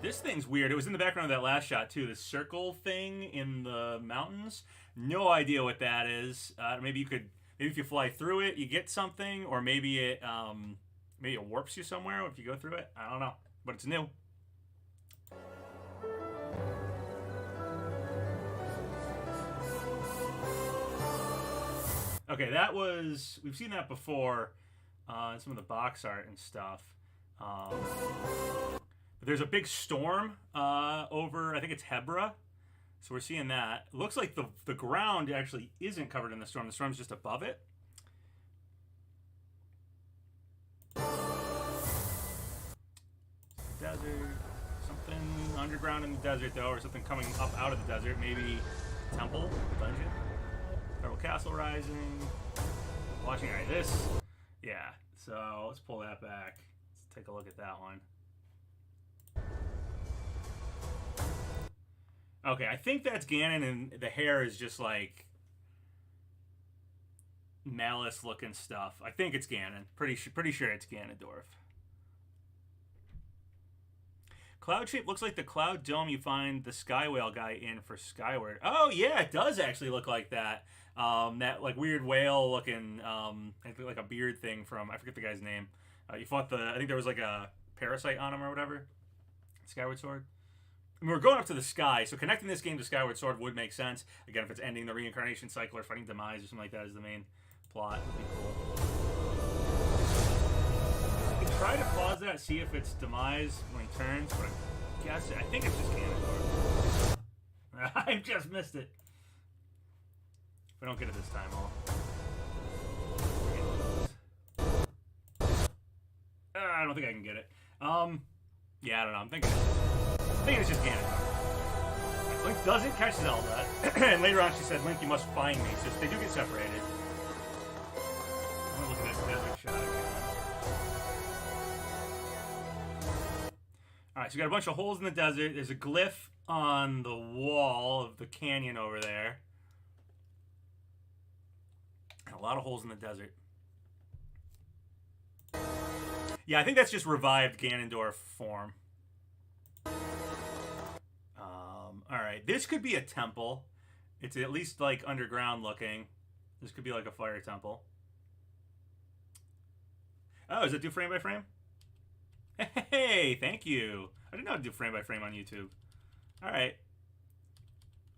A: This thing's weird. It was in the background of that last shot, too. The circle thing in the mountains. No idea what that is. Maybe if you fly through it, you get something. Or maybe it warps you somewhere if you go through it. I don't know. But it's new. Okay, that was... We've seen that before in some of the box art and stuff. But there's a big storm over, I think it's Hebra. So we're seeing that. It looks like the ground actually isn't covered in the storm. The storm's just above it. Desert. Something underground in the desert, though, or something coming up out of the desert. Maybe temple, dungeon, Feral Castle Rising. Watching, all right, this. Yeah, so let's pull that back. Let's take a look at that one. Okay, I think that's Ganon, and the hair is just like malice-looking stuff. I think it's Ganon. Pretty sure it's Ganondorf. Cloud shape looks like the cloud dome you find the Sky Whale guy in for Skyward. Oh yeah, it does actually look like that. That like weird whale looking, I think like a beard thing from, I forget the guy's name. You fought I think there was like a parasite on him or whatever. Skyward Sword. I mean, we're going up to the sky, so connecting this game to Skyward Sword would make sense. Again, if it's ending the reincarnation cycle or fighting Demise or something like that is the main plot, would be cool. I can try to pause that, see if it's Demise when he turns, but I think it's just Ganondorf. I just missed it. If I don't get it this time, I don't think I can get it. Yeah, I don't know. I'm thinking it's just Ganondorf. Link doesn't catch Zelda, and later on she said, "Link, you must find me." So they do get separated. I'm gonna look at that desert shot again. Alright, so we got a bunch of holes in the desert. There's a glyph on the wall of the canyon over there. And a lot of holes in the desert. Yeah, I think that's just revived Ganondorf form. Alright, this could be a temple. It's at least like underground looking. This could be like a fire temple. Oh, does it do frame by frame? Hey, thank you. I didn't know how to do frame by frame on YouTube. Alright.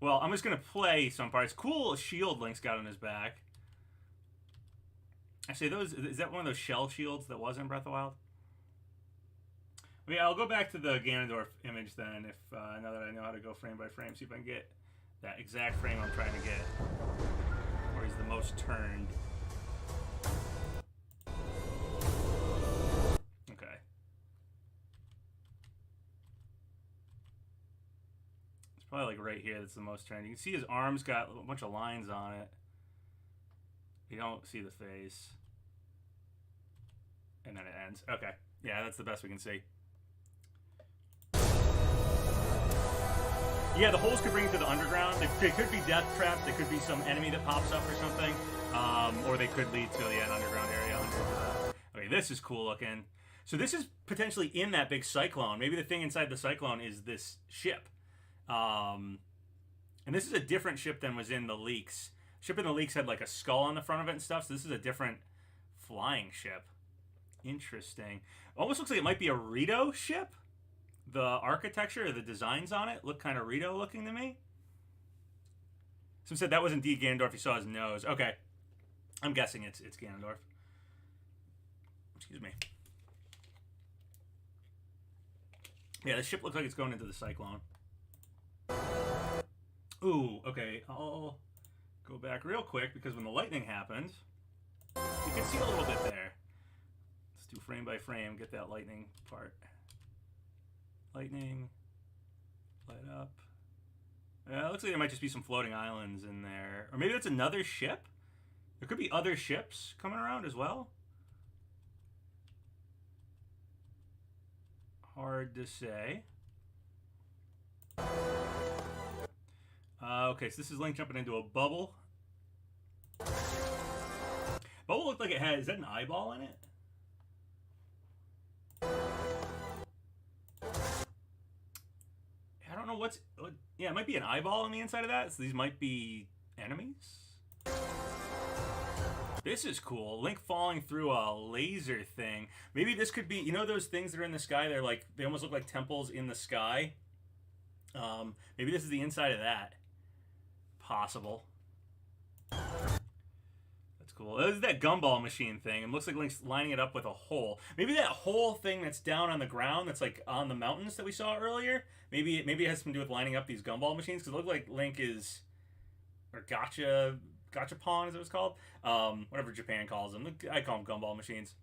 A: Well, I'm just going to play some parts. Cool shield Link's got on his back. Actually, is that one of those shell shields that was in Breath of the Wild? Yeah, I'll go back to the Ganondorf image then, if now that I know how to go frame by frame, see if I can get that exact frame I'm trying to get, where he's the most turned. Okay. It's probably like right here that's the most turned. You can see his arms got a bunch of lines on it. You don't see the face. And then it ends. Okay. Yeah, that's the best we can see. Yeah, the holes could bring you to the underground. They could be death traps. They could be some enemy that pops up or something. Or they could lead to an underground area. Okay, this is cool looking. So this is potentially in that big cyclone. Maybe the thing inside the cyclone is this ship. And this is a different ship than was in the leaks. Ship in the leaks had like a skull on the front of it and stuff. So this is a different flying ship. Interesting. Almost looks like it might be a Rito ship. The architecture, the designs on it look kind of Rito looking to me. Some said that was indeed Ganondorf. You saw his nose. Okay. I'm guessing it's Ganondorf. Excuse me. Yeah, the ship looks like it's going into the cyclone. Ooh, okay. I'll go back real quick because when the lightning happened, you can see a little bit there. Let's do frame by frame, get that lightning part. Lightning, light up. It looks like there might just be some floating islands in there. Or maybe that's another ship? There could be other ships coming around as well. Hard to say. Okay, so this is Link jumping into a bubble. Bubble looked like it had... Is that an eyeball in it? I don't know what's... Yeah, it might be an eyeball on the inside of that. So these might be enemies. This is cool. Link falling through a laser thing. Maybe this could be... You know those things that are in the sky? They're like... They almost look like temples in the sky. Maybe this is the inside of that. Possible. Let's cool. This is that gumball machine thing. It looks like Link's lining it up with a hole. Maybe that whole thing that's down on the ground, that's like on the mountains that we saw earlier. Maybe it has something to do with lining up these gumball machines, because it looked like Link is, or gachapon is what it's called. Whatever Japan calls them. I call them gumball machines.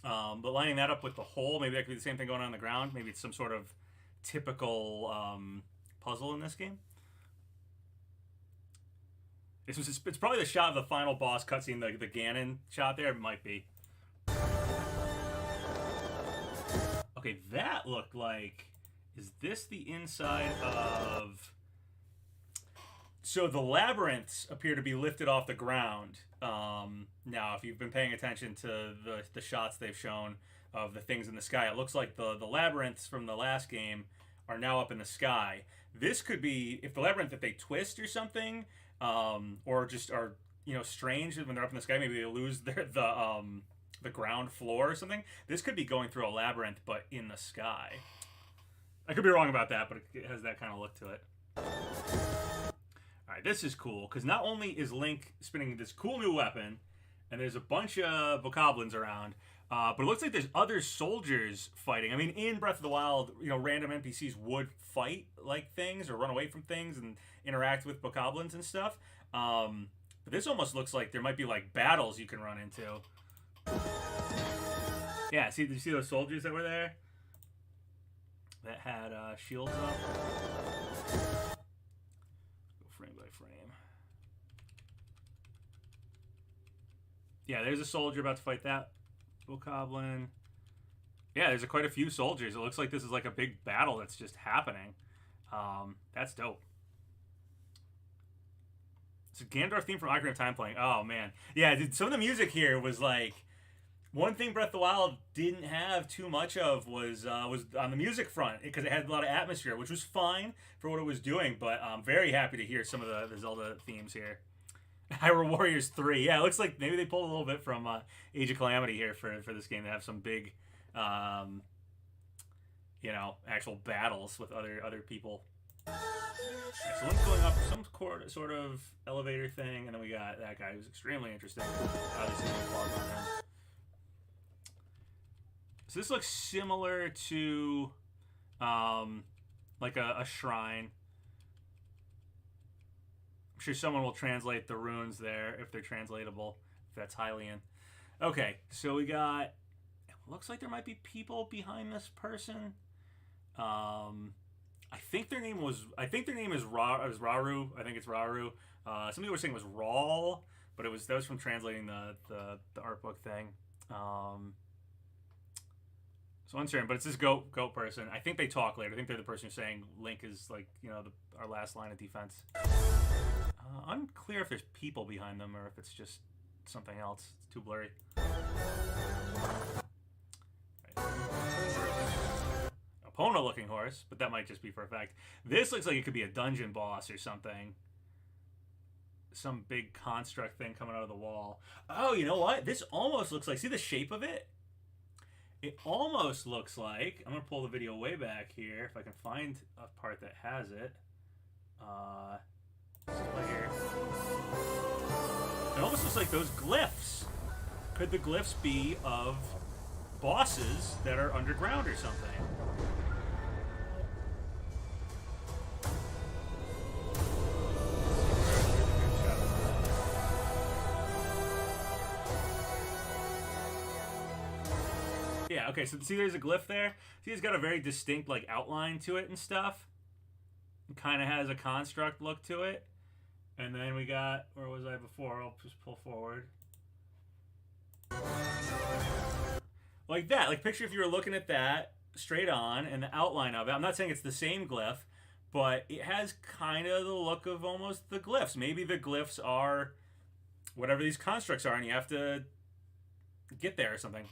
A: But lining that up with the hole, maybe that could be the same thing going on the ground. Maybe it's some sort of typical puzzle in this game. It's probably the shot of the final boss cutscene, the Ganon shot there. It might be. Okay, that looked like... Is this the inside of... So the labyrinths appear to be lifted off the ground. Now, if you've been paying attention to the shots they've shown of the things in the sky, it looks like the labyrinths from the last game are now up in the sky. This could be, if the labyrinth, if they twist or something... or just are, you know, strange when they're up in the sky. Maybe they lose the ground floor or something. This could be going through a labyrinth, but in the sky. I could be wrong about that, but it has that kind of look to it. All right, this is cool because not only is Link spinning this cool new weapon, and there's a bunch of bokoblins around, but it looks like there's other soldiers fighting. I mean, in Breath of the Wild, you know, random NPCs would fight like things or run away from things and interact with bokoblins and stuff. But this almost looks like there might be like battles you can run into. Yeah, did you see those soldiers that were there? That had shields up. Go frame by frame. Yeah, there's a soldier about to fight that bokoblin. Yeah, there's quite a few soldiers. It looks like this is like a big battle that's just happening. That's dope. It's a Ganondorf theme from Ocarina of Time playing. Oh, man. Yeah, dude, some of the music here was like... One thing Breath of the Wild didn't have too much of was on the music front, because it had a lot of atmosphere, which was fine for what it was doing, but I'm very happy to hear some of the Zelda themes here. Hyrule Warriors 3. Yeah, it looks like maybe they pulled a little bit from Age of Calamity here for this game. They have some big, you know, actual battles with other people. Yeah, so Link's going up some sort of elevator thing, and then we got that guy who's extremely interesting. Obviously, no vlog on him. So this looks similar to, like a shrine. I'm sure someone will translate the runes there if they're translatable, if that's Hylian. Okay, so we got. It looks like there might be people behind this person. I think their name is Raru. I think it's Raru. Some people were saying it was Rawl, but that was from translating the art book thing. So uncertain, but it's this goat person. I think they talk later. I think they're the person who's saying Link is like, you know, our last line of defense. Unclear if there's people behind them or if it's just something else. It's too blurry. Right. Epona-looking horse, but that might just be for effect. This looks like it could be a dungeon boss or something. Some big construct thing coming out of the wall. Oh, you know what? This almost looks like, see the shape of it? It almost looks like, I'm going to pull the video way back here, if I can find a part that has it. Right here. It almost looks like those glyphs. Could the glyphs be of bosses that are underground or something? Yeah, okay, so see there's a glyph there? See, it's got a very distinct, like, outline to it and stuff. It kind of has a construct look to it. And then we got, where was I before? I'll just pull forward. Like that. Like, picture if you were looking at that straight on and the outline of it. I'm not saying it's the same glyph, but it has kind of the look of almost the glyphs. Maybe the glyphs are whatever these constructs are, and you have to get there or something.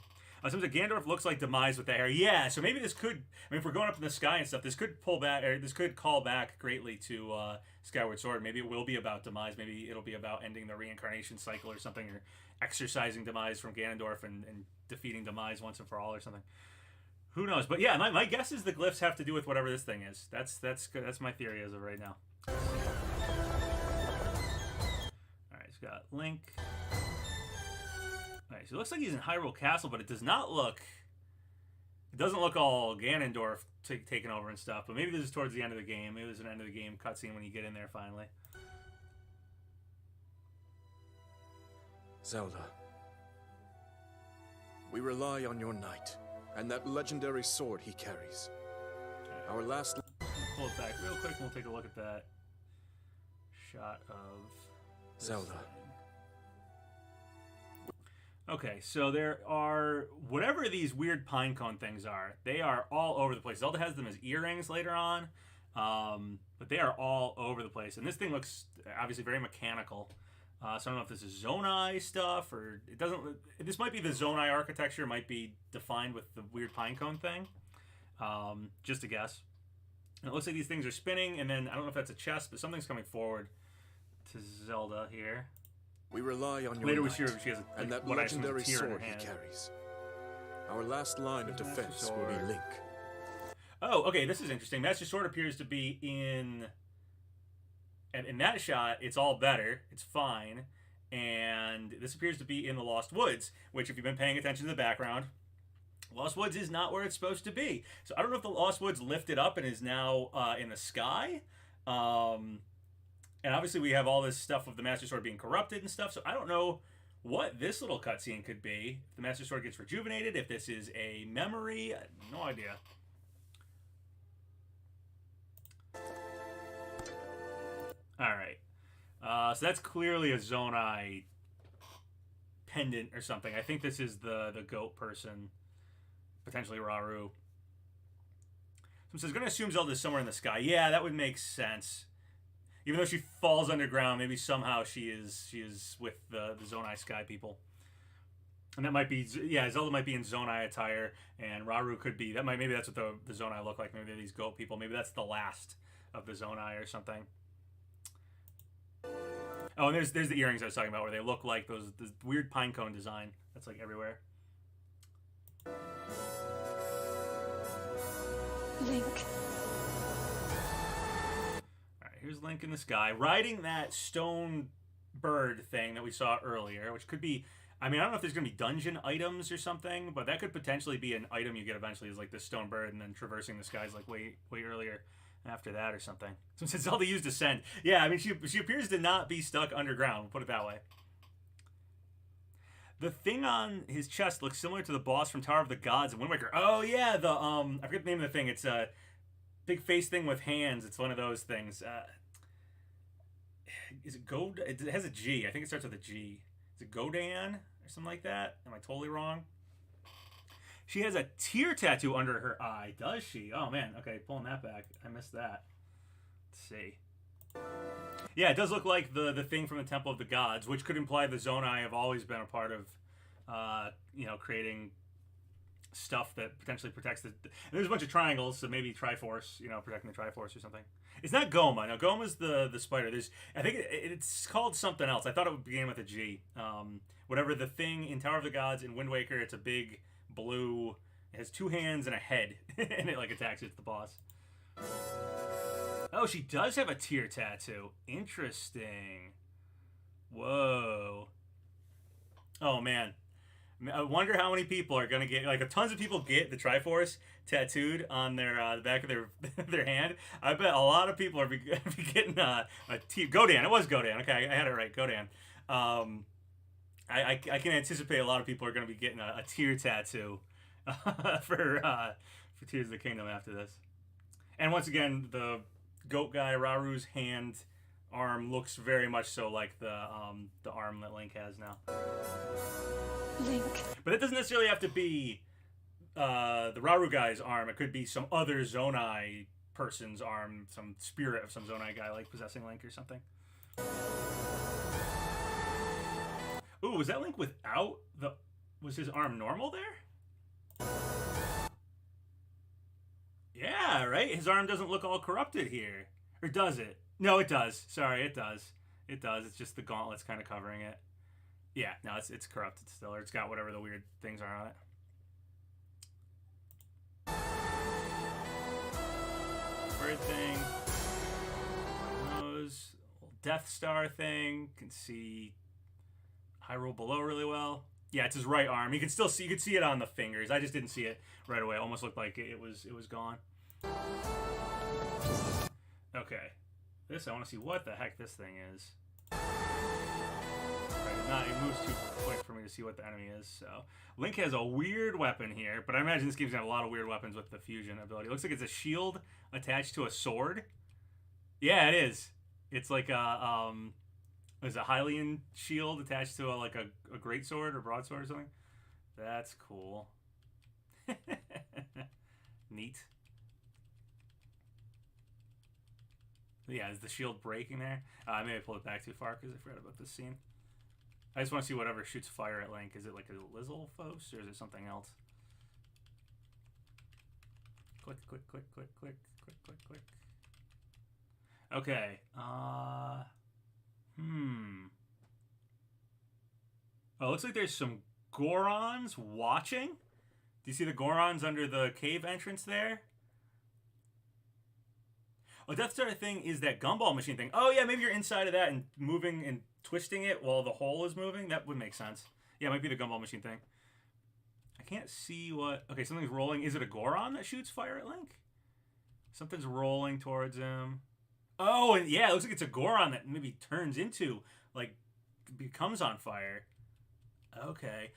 A: Sometimes Ganondorf looks like Demise with the hair. Yeah, so maybe this could... I mean, if we're going up in the sky and stuff, this could pull back... Or this could call back greatly to Skyward Sword. Maybe it will be about Demise. Maybe it'll be about ending the reincarnation cycle or something, or exorcising Demise from Ganondorf and defeating Demise once and for all or something. Who knows? But yeah, my guess is the glyphs have to do with whatever this thing is. That's good. That's my theory as of right now. Alright, so got Link... Alright, so it looks like he's in Hyrule Castle, but it does not look... It doesn't look all Ganondorf taken over and stuff, but maybe this is towards the end of the game. Maybe there's an end of the game cutscene when you get in there finally.
C: Zelda. We rely on your knight, and that legendary sword he carries.
A: Okay.
C: Our last...
A: Pull it back real quick and we'll take a look at that shot of
C: Zelda.
A: thing. Okay, so there are, whatever these weird pinecone things are, they are all over the place. Zelda has them as earrings later on, but they are all over the place. And this thing looks obviously very mechanical. So I don't know if this is Zonai stuff, or it doesn't, this might be the Zonai architecture, might be defined with the weird pinecone thing. Just a guess. And it looks like these things are spinning, and then I don't know if that's a chest, but something's coming forward to Zelda here.
C: We rely on your
A: Later
C: knight,
A: we see her, she has a,
C: and that
A: what I assume is a
C: legendary
A: tear in her
C: sword he
A: hand.
C: carries. Our last line of
A: Master
C: defense will be
A: Sword.
C: Link.
A: Oh, okay, this is interesting. Master Sword appears to be in... And in that shot, it's all better. It's fine. And this appears to be in the Lost Woods, which, if you've been paying attention to the background, Lost Woods is not where it's supposed to be. So I don't know if the Lost Woods lifted up and is now in the sky. And obviously we have all this stuff of the Master Sword being corrupted and stuff, so I don't know what this little cutscene could be. If the Master Sword gets rejuvenated, if this is a memory, I have no idea. Alright. So that's clearly a Zonai pendant or something. I think this is the goat person. Potentially Rauru. Someone says, going to assume Zelda's somewhere in the sky. Yeah, that would make sense. Even though she falls underground, maybe somehow she is with the Zonai Sky people. And that might be, yeah, Zelda might be in Zonai attire, and Rauru could be, maybe that's what the Zonai look like. Maybe they're these goat people. Maybe that's the last of the Zonai or something. Oh, and there's the earrings I was talking about where they look like this weird pinecone design that's like everywhere.
D: Link.
A: Here's Link in the sky, riding that stone bird thing that we saw earlier, which could be, I mean, I don't know if there's going to be dungeon items or something, but that could potentially be an item you get eventually, is like this stone bird, and then traversing the skies like way earlier after that or something. Since Zelda used Ascend. Yeah, I mean, she appears to not be stuck underground, we'll put it that way. The thing on his chest looks similar to the boss from Tower of the Gods in Wind Waker. Oh, yeah, I forget the name of the thing. It's a big face thing with hands. It's one of those things. Is it God? It has a G. I think it starts with a G. Is it Godan or something like that? Am I totally wrong? She has a tear tattoo under her eye. Does she? Oh, man. Okay, pulling that back. I missed that. Let's see. Yeah, it does look like the thing from the Temple of the Gods, which could imply the Zonai have always been a part of, creating stuff that potentially protects the... There's a bunch of triangles, so maybe Triforce, protecting the Triforce or something. It's not Goma. No, Goma's the spider. I think it's called something else. I thought it would begin with a G. Whatever the thing in Tower of the Gods in Wind Waker, it's a big blue... It has two hands and a head, and it attacks the boss. Oh, she does have a tear tattoo. Interesting. Whoa. Oh, man. I wonder how many people are going to get... tons of people get the Triforce tattooed on their the back of their hand. I bet a lot of people are be getting a tear... Godan. It was Godan. Okay, I had it right. Godan. I can anticipate a lot of people are going to be getting a tear tattoo for Tears of the Kingdom after this. And once again, the goat guy, Rauru's arm looks very much so like the arm that Link has now.
D: Link.
A: But it doesn't necessarily have to be the Rauru guy's arm. It could be some other Zonai person's arm, some spirit of some Zonai guy possessing Link or something. Ooh, was that Link without the... Was his arm normal there? Yeah, right? His arm doesn't look all corrupted here. Or does it? No, it does. Sorry, it does. It does. It's just the gauntlets kind of covering it. Yeah, no, it's corrupted still. Or it's got whatever the weird things are on it. Bird thing. Nose. Death Star thing. Can see Hyrule below really well. Yeah, it's his right arm. You can still see. You could see it on the fingers. I just didn't see it right away. It almost looked like it was gone. Okay, this I want to see what the heck this thing is. Right, it moves too quick for me to see what the enemy is. So Link has a weird weapon here, but I imagine this game's gonna have a lot of weird weapons with the fusion ability. It looks like it's a shield attached to a sword. Yeah, it is. It's like a is a Hylian shield attached to a great sword or broadsword or something. That's cool. Neat. Yeah, is the shield breaking there? Maybe I pulled it back too far because I forgot about this scene. I just want to see whatever shoots fire at Link. Is it like a Lizalfos or is it something else? Click, click, click, click, click, click, click, click. Okay. Oh, it looks like there's some Gorons watching. Do you see the Gorons under the cave entrance there? Oh, Death Star thing is that gumball machine thing. Oh, yeah, maybe you're inside of that and moving and twisting it while the hole is moving. That would make sense. Yeah, it might be the gumball machine thing. I can't see what... Okay, something's rolling. Is it a Goron that shoots fire at Link? Something's rolling towards him. Oh, and yeah, it looks like it's a Goron that maybe turns into, like, becomes on fire. Okay.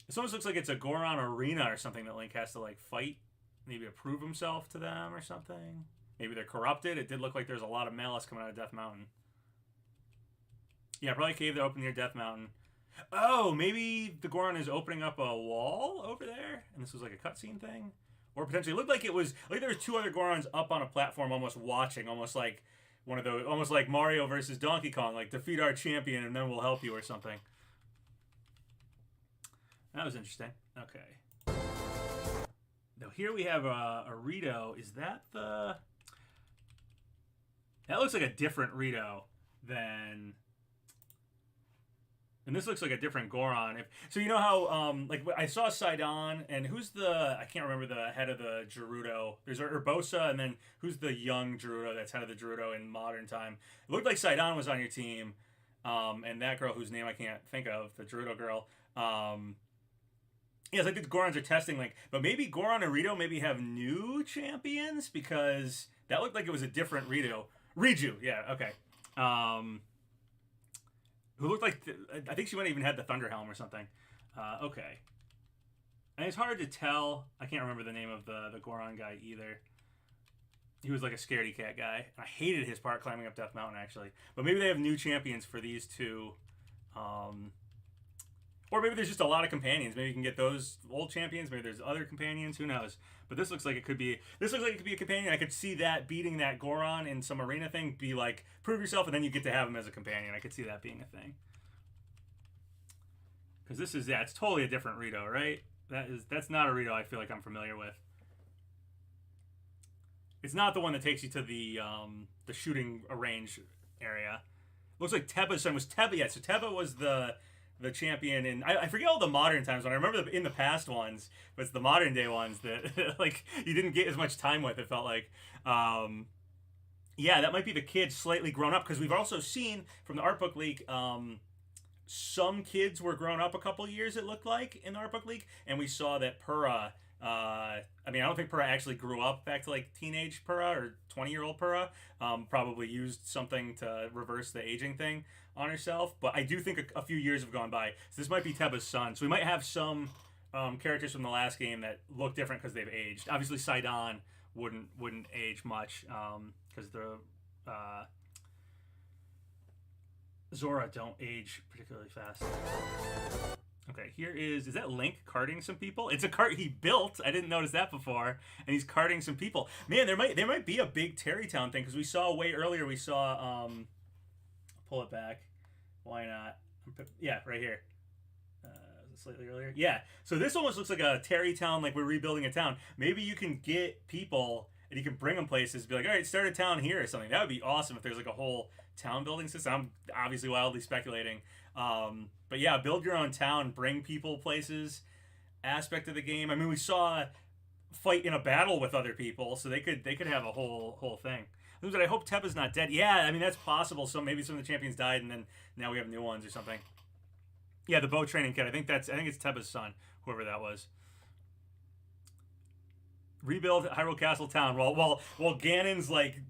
A: This almost looks like it's a Goron arena or something that Link has to, like, fight. Maybe prove himself to them or something. Maybe they're corrupted. It did look like there's a lot of malice coming out of Death Mountain. Yeah, probably a cave that opened near Death Mountain. Oh, maybe the Goron is opening up a wall over there, and this was like a cutscene thing? Or potentially, it looked like it was, like there were two other Gorons up on a platform almost watching, almost like one of those, almost like Mario versus Donkey Kong, like defeat our champion and then we'll help you or something. That was interesting. Okay. Now here we have a Rito. Is that the... That looks like a different Rito than... And this looks like a different Goron. So you know how, like, I saw Sidon, and who's the... I can't remember the head of the Gerudo. There's Urbosa, and then who's the young Gerudo that's head of the Gerudo in modern time? It looked like Sidon was on your team, and that girl whose name I can't think of, the Gerudo girl, yes, I think the Gorons are testing, like, but maybe Goron and Rito maybe have new champions because that looked like it was a different Rito. Riju, yeah, okay. Who looked like, I think she might have even had the Thunder Helm or something. Okay. And it's hard to tell. I can't remember the name of the Goron guy either. He was like a scaredy cat guy. I hated his part climbing up Death Mountain, actually. But maybe they have new champions for these two. Or maybe there's just a lot of companions. Maybe you can get those old champions. Maybe there's other companions. Who knows? But this looks like it could be. This looks like it could be a companion. I could see that beating that Goron in some arena thing be like prove yourself, and then you get to have him as a companion. I could see that being a thing. Because this is it's totally a different Rito, right? That's not a Rito I feel like I'm familiar with. It's not the one that takes you to the shooting range area. Looks like Teba's son was Teba. Yeah, so Teba was the champion in I forget all the modern times when I remember in the past ones, but it's the modern day ones that like you didn't get as much time with. It felt like, yeah, that might be the kid slightly grown up because we've also seen from the art book leak, some kids were grown up a couple years. It looked like in the art book leak, and we saw that Purah. I mean, I don't think Purah actually grew up back to like teenage Purah or 20-year-old Purah. Probably used something to reverse the aging thing on herself. But I do think a few years have gone by. So this might be Teba's son. So we might have some characters from the last game that look different because they've aged. Obviously, Sidon wouldn't age much because the Zora don't age particularly fast. Okay, here is that Link carting some people? It's a cart he built. I didn't notice that before. And he's carting some people. Man, there might be a big Terrytown thing because we saw way earlier. We saw pull it back. Why not? Yeah, right here. Slightly earlier. Yeah. So this almost looks like a Terrytown, like we're rebuilding a town. Maybe you can get people and you can bring them places. Be like, all right, start a town here or something. That would be awesome if there's like a whole town building system. I'm obviously wildly speculating. But yeah, build your own town, bring people places aspect of the game. I mean, we saw fight in a battle with other people, so they could have a whole thing. But I hope Teba's not dead. Yeah, I mean that's possible. So maybe some of the champions died, and then now we have new ones or something. Yeah, the bow training kit. I think it's Teba's son, whoever that was. Rebuild Hyrule Castle town while Ganon's like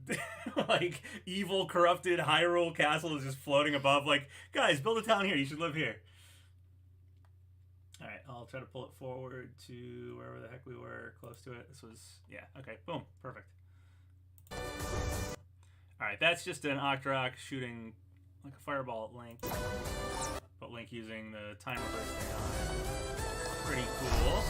A: like evil corrupted Hyrule Castle is just floating above. Like, guys, build a town here. You should live here. All right, I'll try to pull it forward to wherever the heck we were, close to it. This was, yeah, okay, boom, perfect. All right, that's just an Octorok shooting like a fireball at Link, but Link using the time reverse thing on. Pretty cool.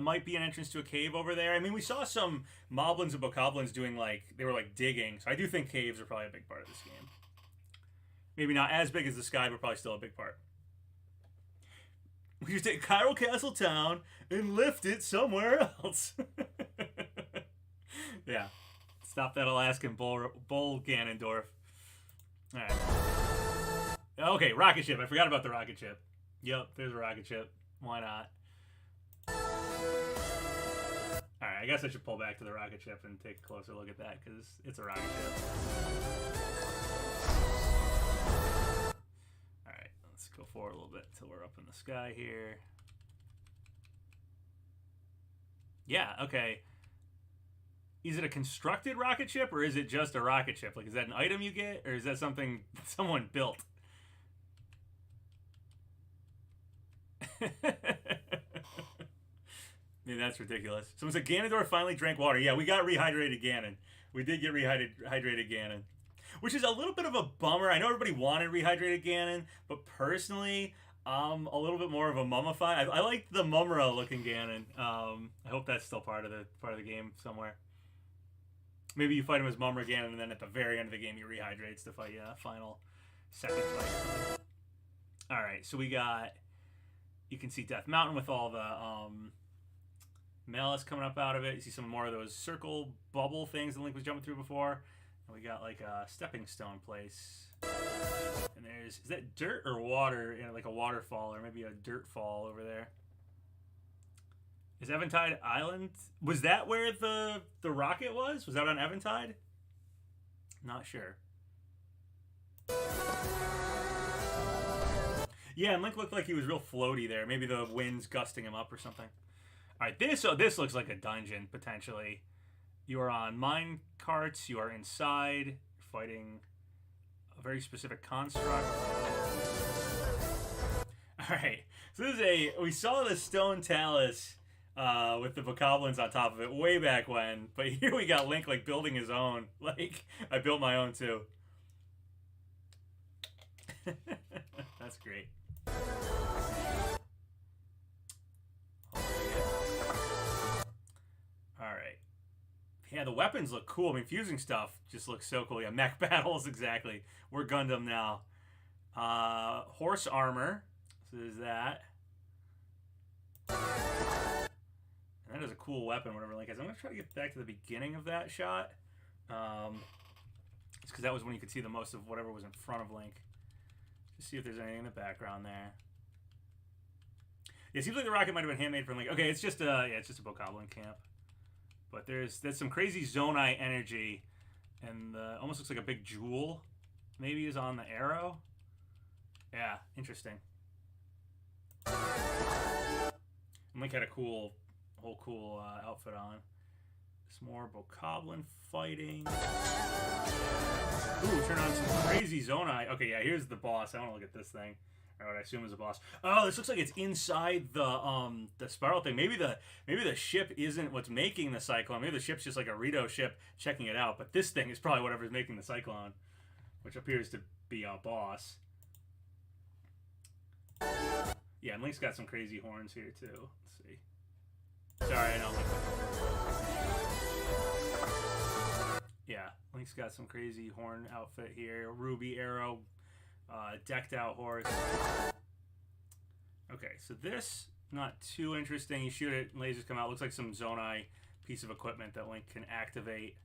A: Might be an entrance to a cave over there. I mean, we saw some Moblins and Bokoblins doing they were digging. So I do think caves are probably a big part of this game. Maybe not as big as the sky, but probably still a big part. We just take Hyrule Castle Town and lift it somewhere else. Yeah. Stop that Alaskan bull Ganondorf. Alright. Okay, rocket ship. I forgot about the rocket ship. Yep, there's a rocket ship. Why not? Alright, I guess I should pull back to the rocket ship and take a closer look at that, because it's a rocket ship. Alright, let's go forward a little bit until we're up in the sky here. Yeah, okay. Is it a constructed rocket ship, or is it just a rocket ship? Like, is that an item you get, or is that something someone built? Yeah, that's ridiculous. Someone said Ganondorf finally drank water. Yeah, we got rehydrated Ganon. We did get rehydrated Ganon. Which is a little bit of a bummer. I know everybody wanted rehydrated Ganon, but personally, I'm a little bit more of a mummified. I like the Mumra looking Ganon. I hope that's still part of the game somewhere. Maybe you fight him as Mumra Ganon, and then at the very end of the game, he rehydrates to fight final second fight. Alright, so we got... You can see Death Mountain with all the Malice coming up out of it. You see some more of those circle bubble things that Link was jumping through before. And we got like a stepping stone place. And is that dirt or water? Like a waterfall or maybe a dirt fall over there. Is Eventide Island? Was that where the rocket was? Was that on Eventide? Not sure. Yeah, and Link looked like he was real floaty there. Maybe the wind's gusting him up or something. All right, this looks like a dungeon, potentially. You are on mine carts. You are inside, fighting a very specific construct. All right, so this is we saw the stone talus with the Bokoblins on top of it way back when, but here we got Link like building his own. Like, I built my own too. That's great. Alright. Yeah, the weapons look cool. I mean, fusing stuff just looks so cool. Yeah, mech battles, exactly. We're Gundam now. Horse armor. So there's that. And that is a cool weapon, whatever Link has. I'm going to try to get back to the beginning of that shot. Just because that was when you could see the most of whatever was in front of Link. Just see if there's anything in the background there. Yeah, it seems like the rocket might have been handmade from Link. Okay, it's just a Bokoblin camp. But there's some crazy Zonai energy, and almost looks like a big jewel maybe is on the arrow. Yeah, interesting. And Link had a whole cool outfit on. Some more Bokoblin fighting. Ooh, turn on some crazy Zonai. Okay, yeah, here's the boss. I want to look at this thing. Or what I assume is a boss. Oh, this looks like it's inside the spiral thing. Maybe the ship isn't what's making the cyclone. Maybe the ship's just like a Rito ship checking it out. But this thing is probably whatever's making the cyclone, which appears to be a boss. Yeah, and Link's got some crazy horns here too. Let's see. Sorry, I know. Yeah, Link's got some crazy horn outfit here. Ruby arrow. Decked out horse. Okay, so this, not too interesting. You shoot it, lasers come out. Looks like some Zonai piece of equipment that Link can activate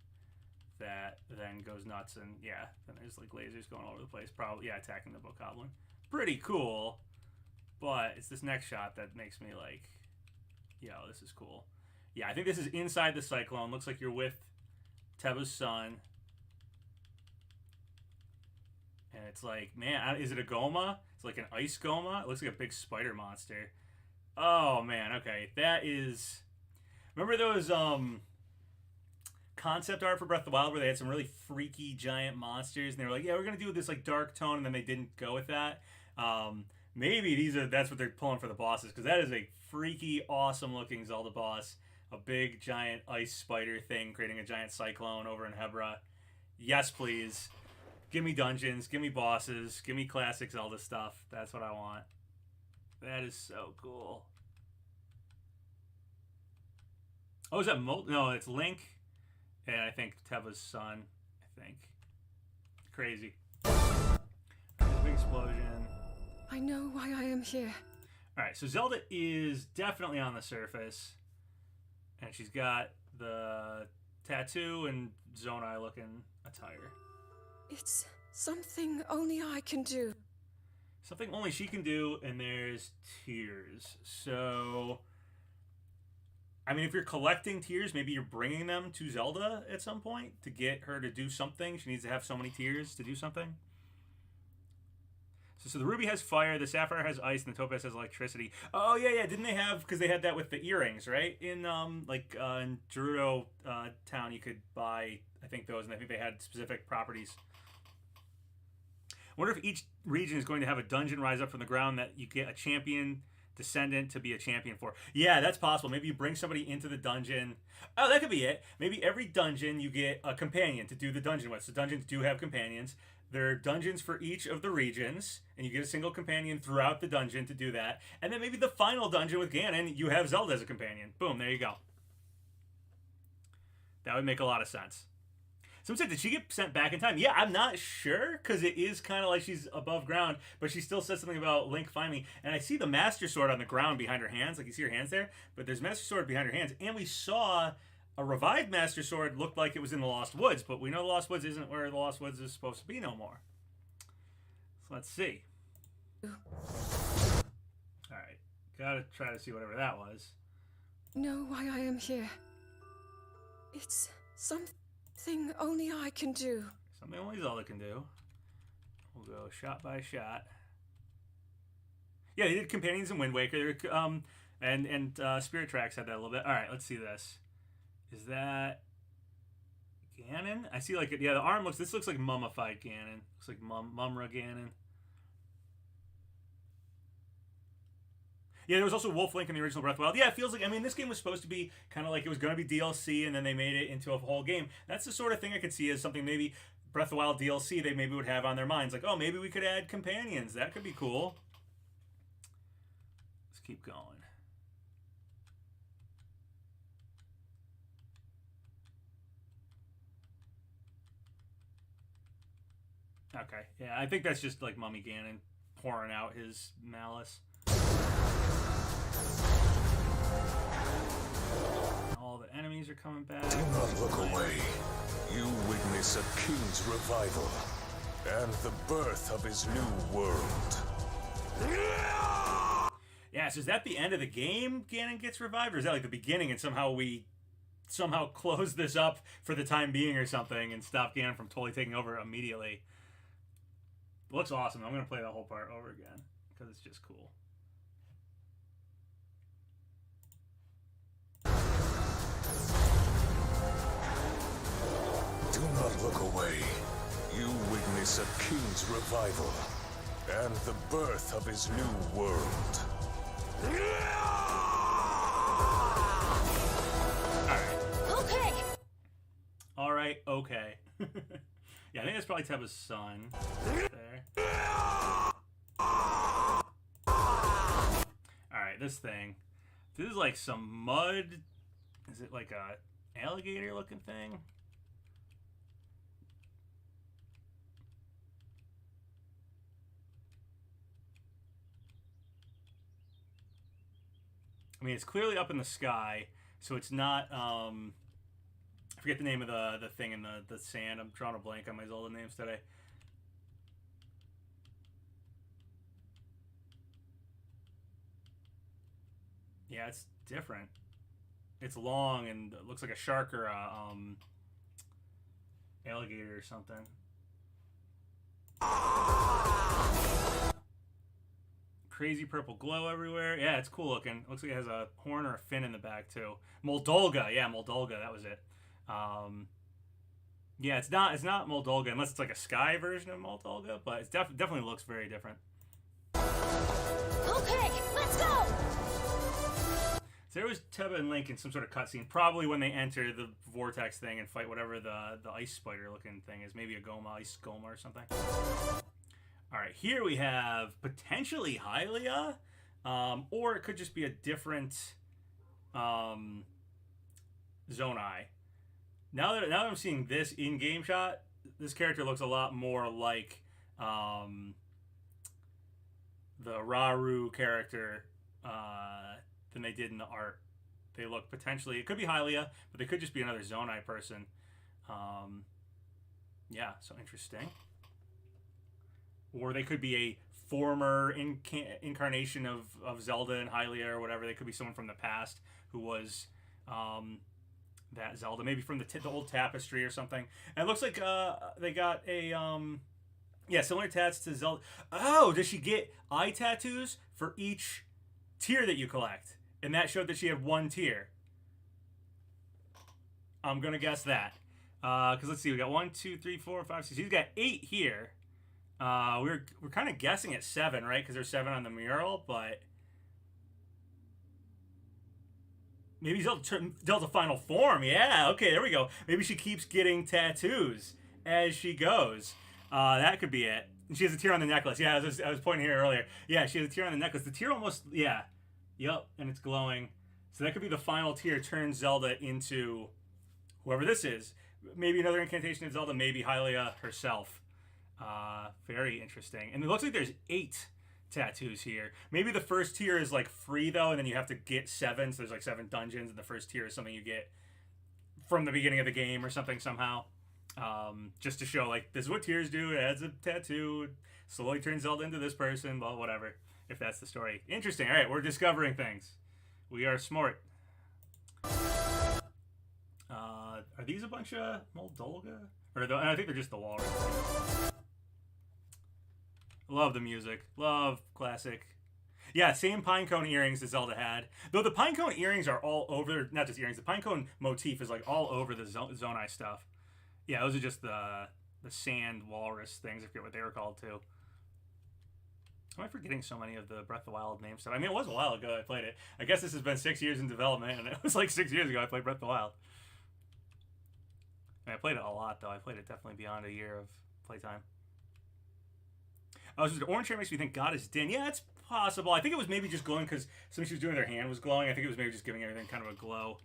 A: that then goes nuts. And yeah, then there's like lasers going all over the place. Probably, yeah, attacking the Bokoblin. Pretty cool. But it's this next shot that makes me like, yo, this is cool. Yeah, I think this is inside the cyclone. Looks like you're with Teba's son. And it's like, man, is it a Goma? It's like an ice goma. It looks like a big spider monster. Oh man, okay. That is. Remember those concept art for Breath of the Wild where they had some really freaky giant monsters, and they were like, "Yeah, we're gonna do this like dark tone," and then they didn't go with that. Maybe that's what they're pulling for the bosses, because that is a freaky, awesome looking Zelda boss. A big giant ice spider thing creating a giant cyclone over in Hebra. Yes, please. Give me dungeons, give me bosses, give me classic Zelda stuff. That's what I want. That is so cool. Oh, is that No, it's Link, and I think Teba's son. I think. Crazy. Big explosion.
D: I know why I am here.
A: All right, so Zelda is definitely on the surface, and she's got the tattoo and Zonai looking attire.
D: It's something only I can do.
A: Something only she can do, and there's tears. So, I mean, if you're collecting tears, maybe you're bringing them to Zelda at some point to get her to do something. She needs to have so many tears to do something. So the ruby has fire, the sapphire has ice, and the topaz has electricity. Oh yeah. Didn't they have, because they had that with the earrings, right? In in Gerudo town, you could buy, I think, those, and I think they had specific properties. I wonder if each region is going to have a dungeon rise up from the ground that you get a champion descendant to be a champion for. Yeah, that's possible. Maybe you bring somebody into the dungeon. Oh, that could be it. Maybe every dungeon you get a companion to do the dungeon with. So dungeons do have companions. There are dungeons for each of the regions, and you get a single companion throughout the dungeon to do that. And then maybe the final dungeon with Ganon, you have Zelda as a companion. Boom, there you go. That would make a lot of sense. Someone said, did she get sent back in time? Yeah, I'm not sure, because it is kind of like she's above ground, but she still says something about Link find me. And I see the Master Sword on the ground behind her hands. Like, you see her hands there? But there's Master Sword behind her hands. And we saw a revived Master Sword looked like it was in the Lost Woods, but we know the Lost Woods isn't where the Lost Woods is supposed to be no more. So let's see. Alright, gotta try to see whatever that was.
D: Know why I am here. It's something only I can do.
A: Something only Zelda can do. We'll go shot by shot. Yeah, they did companions in Wind Waker, and Spirit Tracks had that a little bit. Alright, let's see this. Is that Ganon? I see like, yeah, the arm looks, this looks like mummified Ganon. Looks like Mumra Ganon. Yeah, there was also Wolf Link in the original Breath of the Wild. Yeah, it feels like, I mean, this game was supposed to be kind of like it was going to be DLC, and then they made it into a whole game. That's the sort of thing I could see as something maybe Breath of the Wild DLC they maybe would have on their minds. Like, oh, maybe we could add companions. That could be cool. Let's keep going. Okay, yeah, I think that's just like Mummy Ganon pouring out his malice. All the enemies are coming back.
E: Do not look away. You witness a king's revival and the birth of his new world.
A: Yeah, so is that the end of the game? Ganon gets revived, or is that like the beginning, and somehow we close this up for the time being or something and stop Ganon from totally taking over immediately? It looks awesome. I'm gonna play that whole part over again because it's just cool.
E: Do not look away. You witness a king's revival and the birth of his new world.
F: Okay.
A: All right, okay. Yeah, I think that's probably Teba's son. There. Alright, this thing. This is like some mud. Is it like a alligator looking thing? I mean, it's clearly up in the sky, so it's not, I forget the name of the thing in the sand. I'm drawing a blank on my Zelda names today. Yeah, it's different. It's long and it looks like a shark or a alligator or something. crazy purple glow everywhere. Yeah, it's cool looking. Looks like it has a horn or a fin in the back too. Moldolga, yeah, Moldolga, that was it. Yeah, it's not Moldolga unless it's like a sky version of Moldolga, but it definitely looks very different.
F: Okay, let's go!
A: So there was Teba and Link in some sort of cutscene, probably when they enter the vortex thing and fight whatever the ice spider looking thing is. Maybe a Goma, ice Goma or something. Alright, here we have potentially Hylia, or it could just be a different Zonai. Now that I'm seeing this in-game shot, this character looks a lot more like the Rauru character than they did in the art. They look potentially, it could be Hylia, but they could just be another Zonai person. Yeah, so interesting. Or they could be a former incarnation of Zelda and Hylia or whatever. They could be someone from the past who was that Zelda, maybe from the old tapestry or something. And it looks like they got a similar tats to Zelda. Oh, does she get eye tattoos for each tier that you collect? And that showed that she had one tier. I'm gonna guess that. Because let's see, we got 1, 2, 3, 4, 5, 6. She's got 8 here. We're kind of guessing at 7, right? Because there's 7 on the mural, but maybe Zelda final form. Yeah, okay, there we go. Maybe she keeps getting tattoos as she goes. That could be it. And she has a tear on the necklace. Yeah, I was pointing here earlier. Yeah, she has a tear on the necklace. The tear almost, yeah. Yep, and it's glowing. So that could be the final tier, turns Zelda into whoever this is. Maybe another incantation of Zelda, maybe Hylia herself. Very interesting. And it looks like there's 8 tattoos here. Maybe the first tier is like free though, and then you have to get 7. So there's like 7 dungeons, and the first tier is something you get from the beginning of the game or something somehow. Just to show like this is what tiers do. It adds a tattoo, it slowly turns Zelda into this person. Well, whatever. If that's the story. Interesting. All right, we're discovering things. We are smart. Are these a bunch of Moldolga? I think they're just the walrus. Love the music. Love classic. Yeah, same pinecone earrings that Zelda had. Though the pinecone earrings are all over, not just earrings, the pinecone motif is like all over the Zonai stuff. Yeah, those are just the sand walrus things. I forget what they were called too. Am I forgetting so many of the Breath of the Wild name stuff? I mean, it was a while ago I played it. I guess this has been 6 years in development, and it was like 6 years ago I played Breath of the Wild. I played it a lot, though. I played it definitely beyond a year of playtime. The orange hair makes me think God is Din. Yeah, it's possible. I think it was maybe just glowing because something she was doing with her hand was glowing. I think it was maybe just giving everything kind of a glow.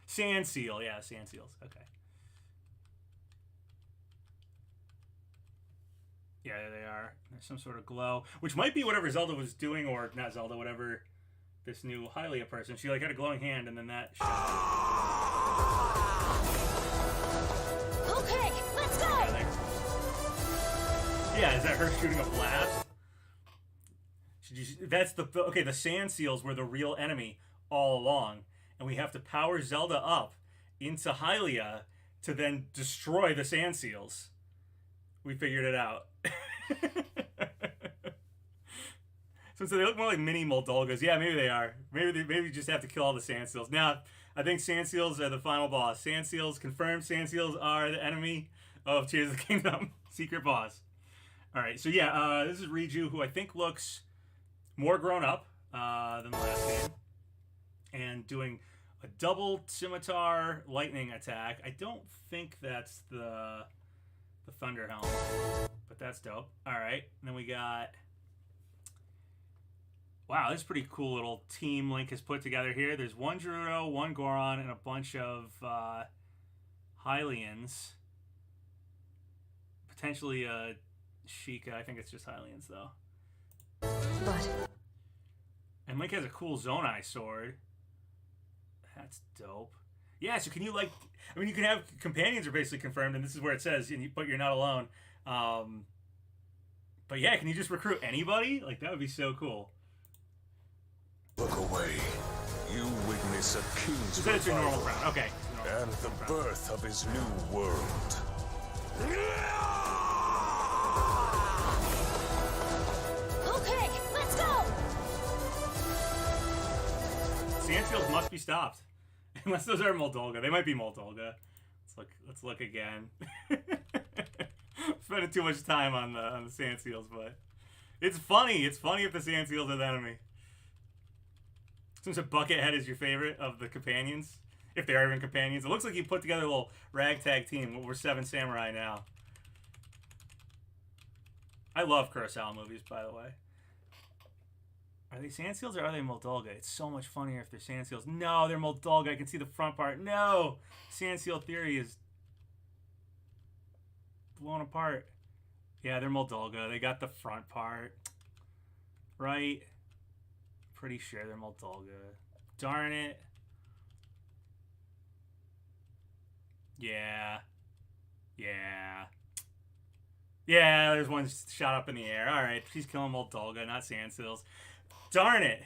A: Sand seal. Yeah, sand seals. Okay. Yeah, there they are. There's some sort of glow, which might be whatever Zelda was doing, or not Zelda, whatever this new Hylia person. She like had a glowing hand, and then that.
F: Okay, let's go.
A: Yeah, is that her shooting a blast? That's okay. The sand seals were the real enemy all along, and we have to power Zelda up into Hylia to then destroy the sand seals. We figured it out. So they look more like mini Moldolgas. Yeah, maybe they are. Maybe you just have to kill all the sand seals. Now, I think sand seals are the final boss. Sand seals confirmed. Sand seals are the enemy of Tears of the Kingdom. Secret boss. All right. So yeah, this is Riju, who I think looks more grown up than the last game, and doing a double scimitar lightning attack. I don't think that's the Thunder Helm, but that's dope. All right, and then we got. Wow, this is a pretty cool little team Link has put together here. There's one Gerudo, one Goron, and a bunch of Hylians. Potentially a Sheikah. I think it's just Hylians, though.
D: But...
A: And Link has a cool Zonai sword. That's dope. Yeah, so can you, like... I mean, you can have... Companions are basically confirmed, and this is where it says, but you're not alone. But yeah, can you just recruit anybody? Like, that would be so cool.
E: Look away. You witness a king's
A: So that's your normal
E: revival
A: crown. Okay.
E: and the birth of his new world.
A: Sand seals must be stopped. Unless those are Moldolga. They might be Moldolga. Let's look again. Spending too much time on the sand seals, but it's funny. It's funny if the sand seals are the enemy. Since a Buckethead is your favorite of the companions, if they are even companions, it looks like you put together a little ragtag team. We're 7 samurai now. I love Kurosawa movies, by the way. Are they sand seals or are they Moldolga? It's so much funnier if they're sand seals. No, they're Moldolga. I can see the front part. No! Sand seal theory is blown apart. Yeah, they're Moldolga. They got the front part. Right? Pretty sure they're Moldolga. Darn it. Yeah. Yeah. Yeah, there's one shot up in the air. Alright, she's killing Moldolga, not sand seals. Darn it.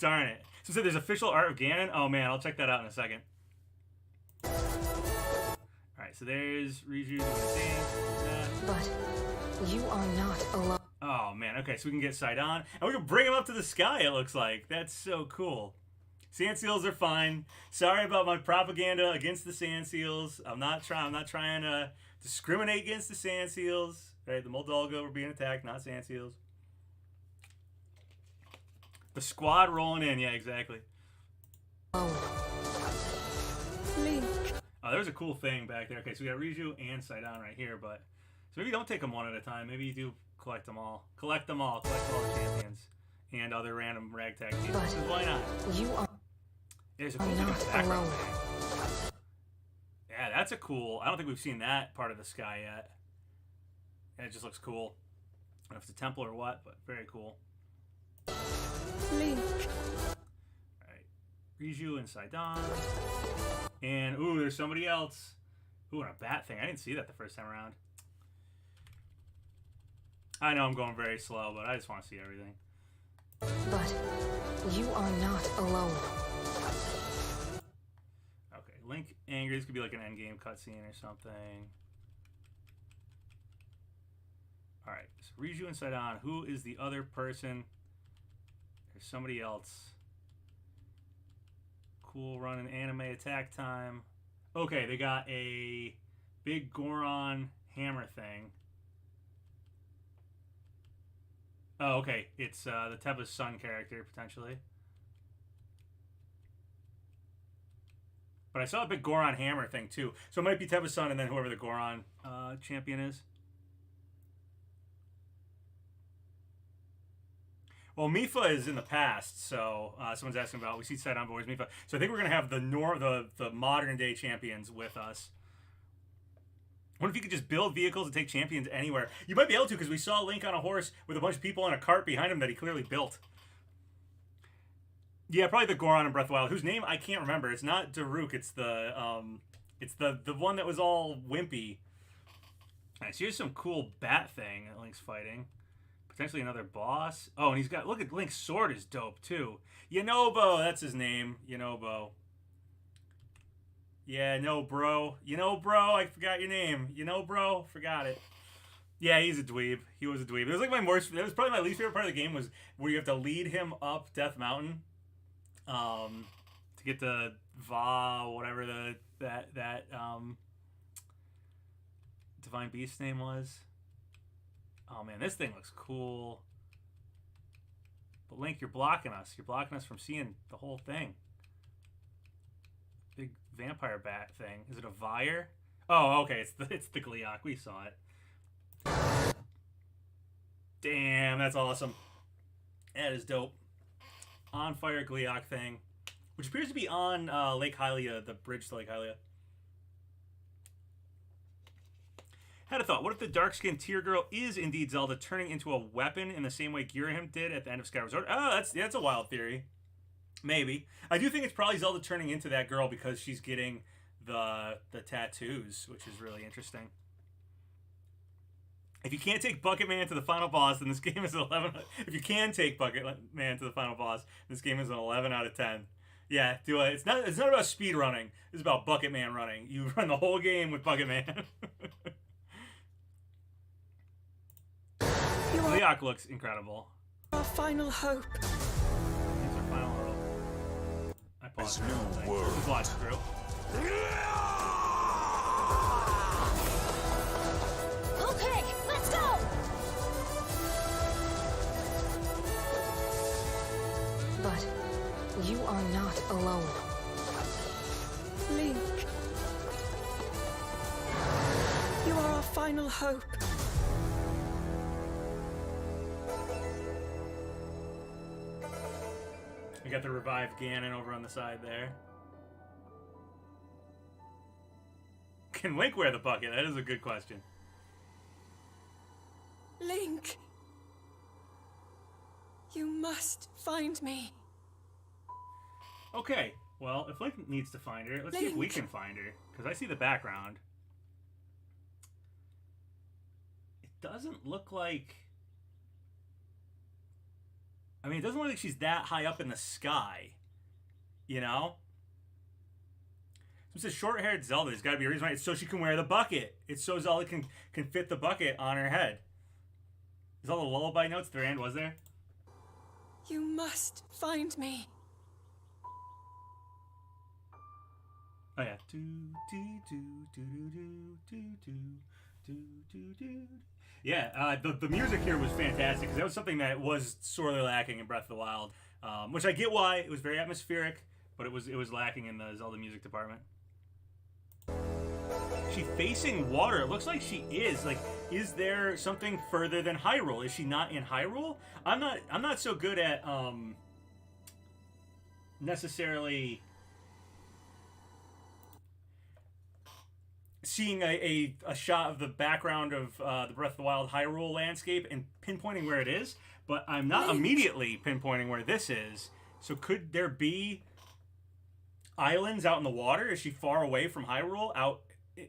A: Darn it. So there's official art of Ganon? Oh man, I'll check that out in a second. Alright, so there's Riju doing his dance.
G: But you are not alone.
A: Oh man, okay, so we can get Sidon. And we can bring him up to the sky, it looks like. That's so cool. Sand seals are fine. Sorry about my propaganda against the sand seals. I'm not trying to discriminate against the sand seals. Right, the Moldolga were being attacked, not sand seals. The squad rolling in, yeah, exactly.
D: Link.
A: Oh, there's a cool thing back there. Okay, so we got Riju and Sidon right here, but so maybe don't take them one at a time. Maybe you do collect them all. Collect them all. Collect all the champions and other random ragtag teams.
G: But
A: Why not?
G: you are
A: There's a cool thing in the
G: not
A: background.
G: alone.
A: Yeah, that's a cool. I don't think we've seen that part of the sky yet. Yeah, it just looks cool. I don't know if it's a temple or what, but very cool.
D: Link.
A: Alright. Riju and Sidon. And, ooh, there's somebody else. Ooh, and a bat thing. I didn't see that the first time around. I know I'm going very slow, but I just want to see everything.
G: But you are not alone.
A: Okay, Link angry. This could be like an endgame cutscene or something. Alright, so Riju and Sidon. Who is the other person? There's somebody else. Cool running anime attack time. Okay, they got a big Goron hammer thing. Oh, okay. It's the Teba's son character, potentially. But I saw a big Goron hammer thing, too. So it might be Teba's son and then whoever the Goron champion is. Well, Mipha is in the past, so someone's asking about. We see Sidon, but where's Mipha? So I think we're gonna have the modern day champions with us. What if you could just build vehicles and take champions anywhere? You might be able to because we saw Link on a horse with a bunch of people on a cart behind him that he clearly built. Yeah, probably the Goron in Breath of the Wild, whose name I can't remember. It's not Daruk. It's the one that was all wimpy. All right, so here's some cool bat thing that Link's fighting. Potentially another boss. Oh, and he's got... Look at Link's sword is dope, too. Yanobo, that's his name. Yanobo. Yeah, no, bro. Bro, I forgot your name. Bro, forgot it. Yeah, he's a dweeb. He was a dweeb. It was like my worst... It was probably my least favorite part of the game was where you have to lead him up Death Mountain. To get to Va, whatever that Divine Beast's name was. Oh man, this thing looks cool. But Link, you're blocking us. You're blocking us from seeing the whole thing. Big vampire bat thing. Is it a Vire? Oh, okay. It's the Gleeok. We saw it. Damn, that's awesome. That is dope. On fire Gleeok thing, which appears to be on Lake Hylia, the bridge to Lake Hylia. Had a thought. What if the dark-skinned Tear Girl is indeed Zelda turning into a weapon in the same way Girahim did at the end of Skyward Sword? Oh, that's a wild theory. Maybe. I do think it's probably Zelda turning into that girl because she's getting the tattoos, which is really interesting. If you can't take Bucket Man to the final boss, then this game is an 11. If you can take Bucket Man to the final boss, this game is an 11 out of 10. Yeah, do it. It's not about speed running. It's about Bucket Man running. You run the whole game with Bucket Man. Gleeok looks incredible.
D: Our final hope.
A: Here's our final hope.
E: his new world.
A: Let's watch it through.
F: Okay, let's go!
G: But you are not alone.
D: Link. You are our final hope.
A: We got the revived Ganon over on the side there. Can Link wear the bucket? That is a good question.
D: Link. You must find me.
A: Okay, well, if Link needs to find her, let's see if we
D: Link.
A: can find her. Because I see the background. It doesn't look like... I mean, it doesn't look like she's that high up in the sky. You know? So it says short-haired Zelda. There's got to be a reason why. It's so she can wear the bucket. It's so Zelda can fit the bucket on her head. Is all the lullaby notes at the end, was there?
D: You must find me.
A: Oh yeah. Do do do do do do do do do do. Yeah, the music here was fantastic because that was something that was sorely lacking in Breath of the Wild, which I get why it was very atmospheric, but it was lacking in the Zelda music department. She facing water. It looks like she is. Like, is there something further than Hyrule? Is she not in Hyrule? I'm not so good at necessarily seeing a shot of the background of the Breath of the Wild Hyrule landscape and pinpointing where it is, but I'm not immediately pinpointing where this is. So could there be islands out in the water? Is she far away from Hyrule out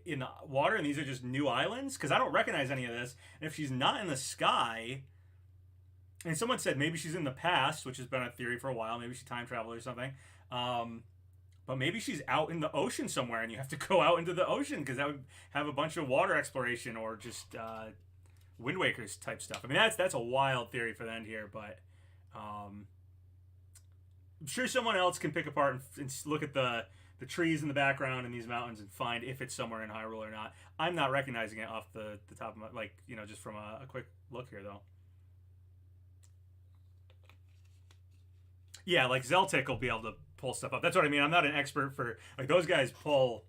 A: in the water and these are just new islands? Because I don't recognize any of this. And if she's not in the sky, and someone said maybe she's in the past, which has been a theory for a while, maybe she time traveled or something, but maybe she's out in the ocean somewhere and you have to go out into the ocean because that would have a bunch of water exploration or just Wind Waker's type stuff. I mean, that's a wild theory for the end here, but I'm sure someone else can pick apart and look at the trees in the background in these mountains and find if it's somewhere in Hyrule or not. I'm not recognizing it off the top of my, like, you know, just from a quick look here, though. Yeah, like Zeltic will be able to pull stuff up. That's what I mean. I'm not an expert for, like, those guys pull,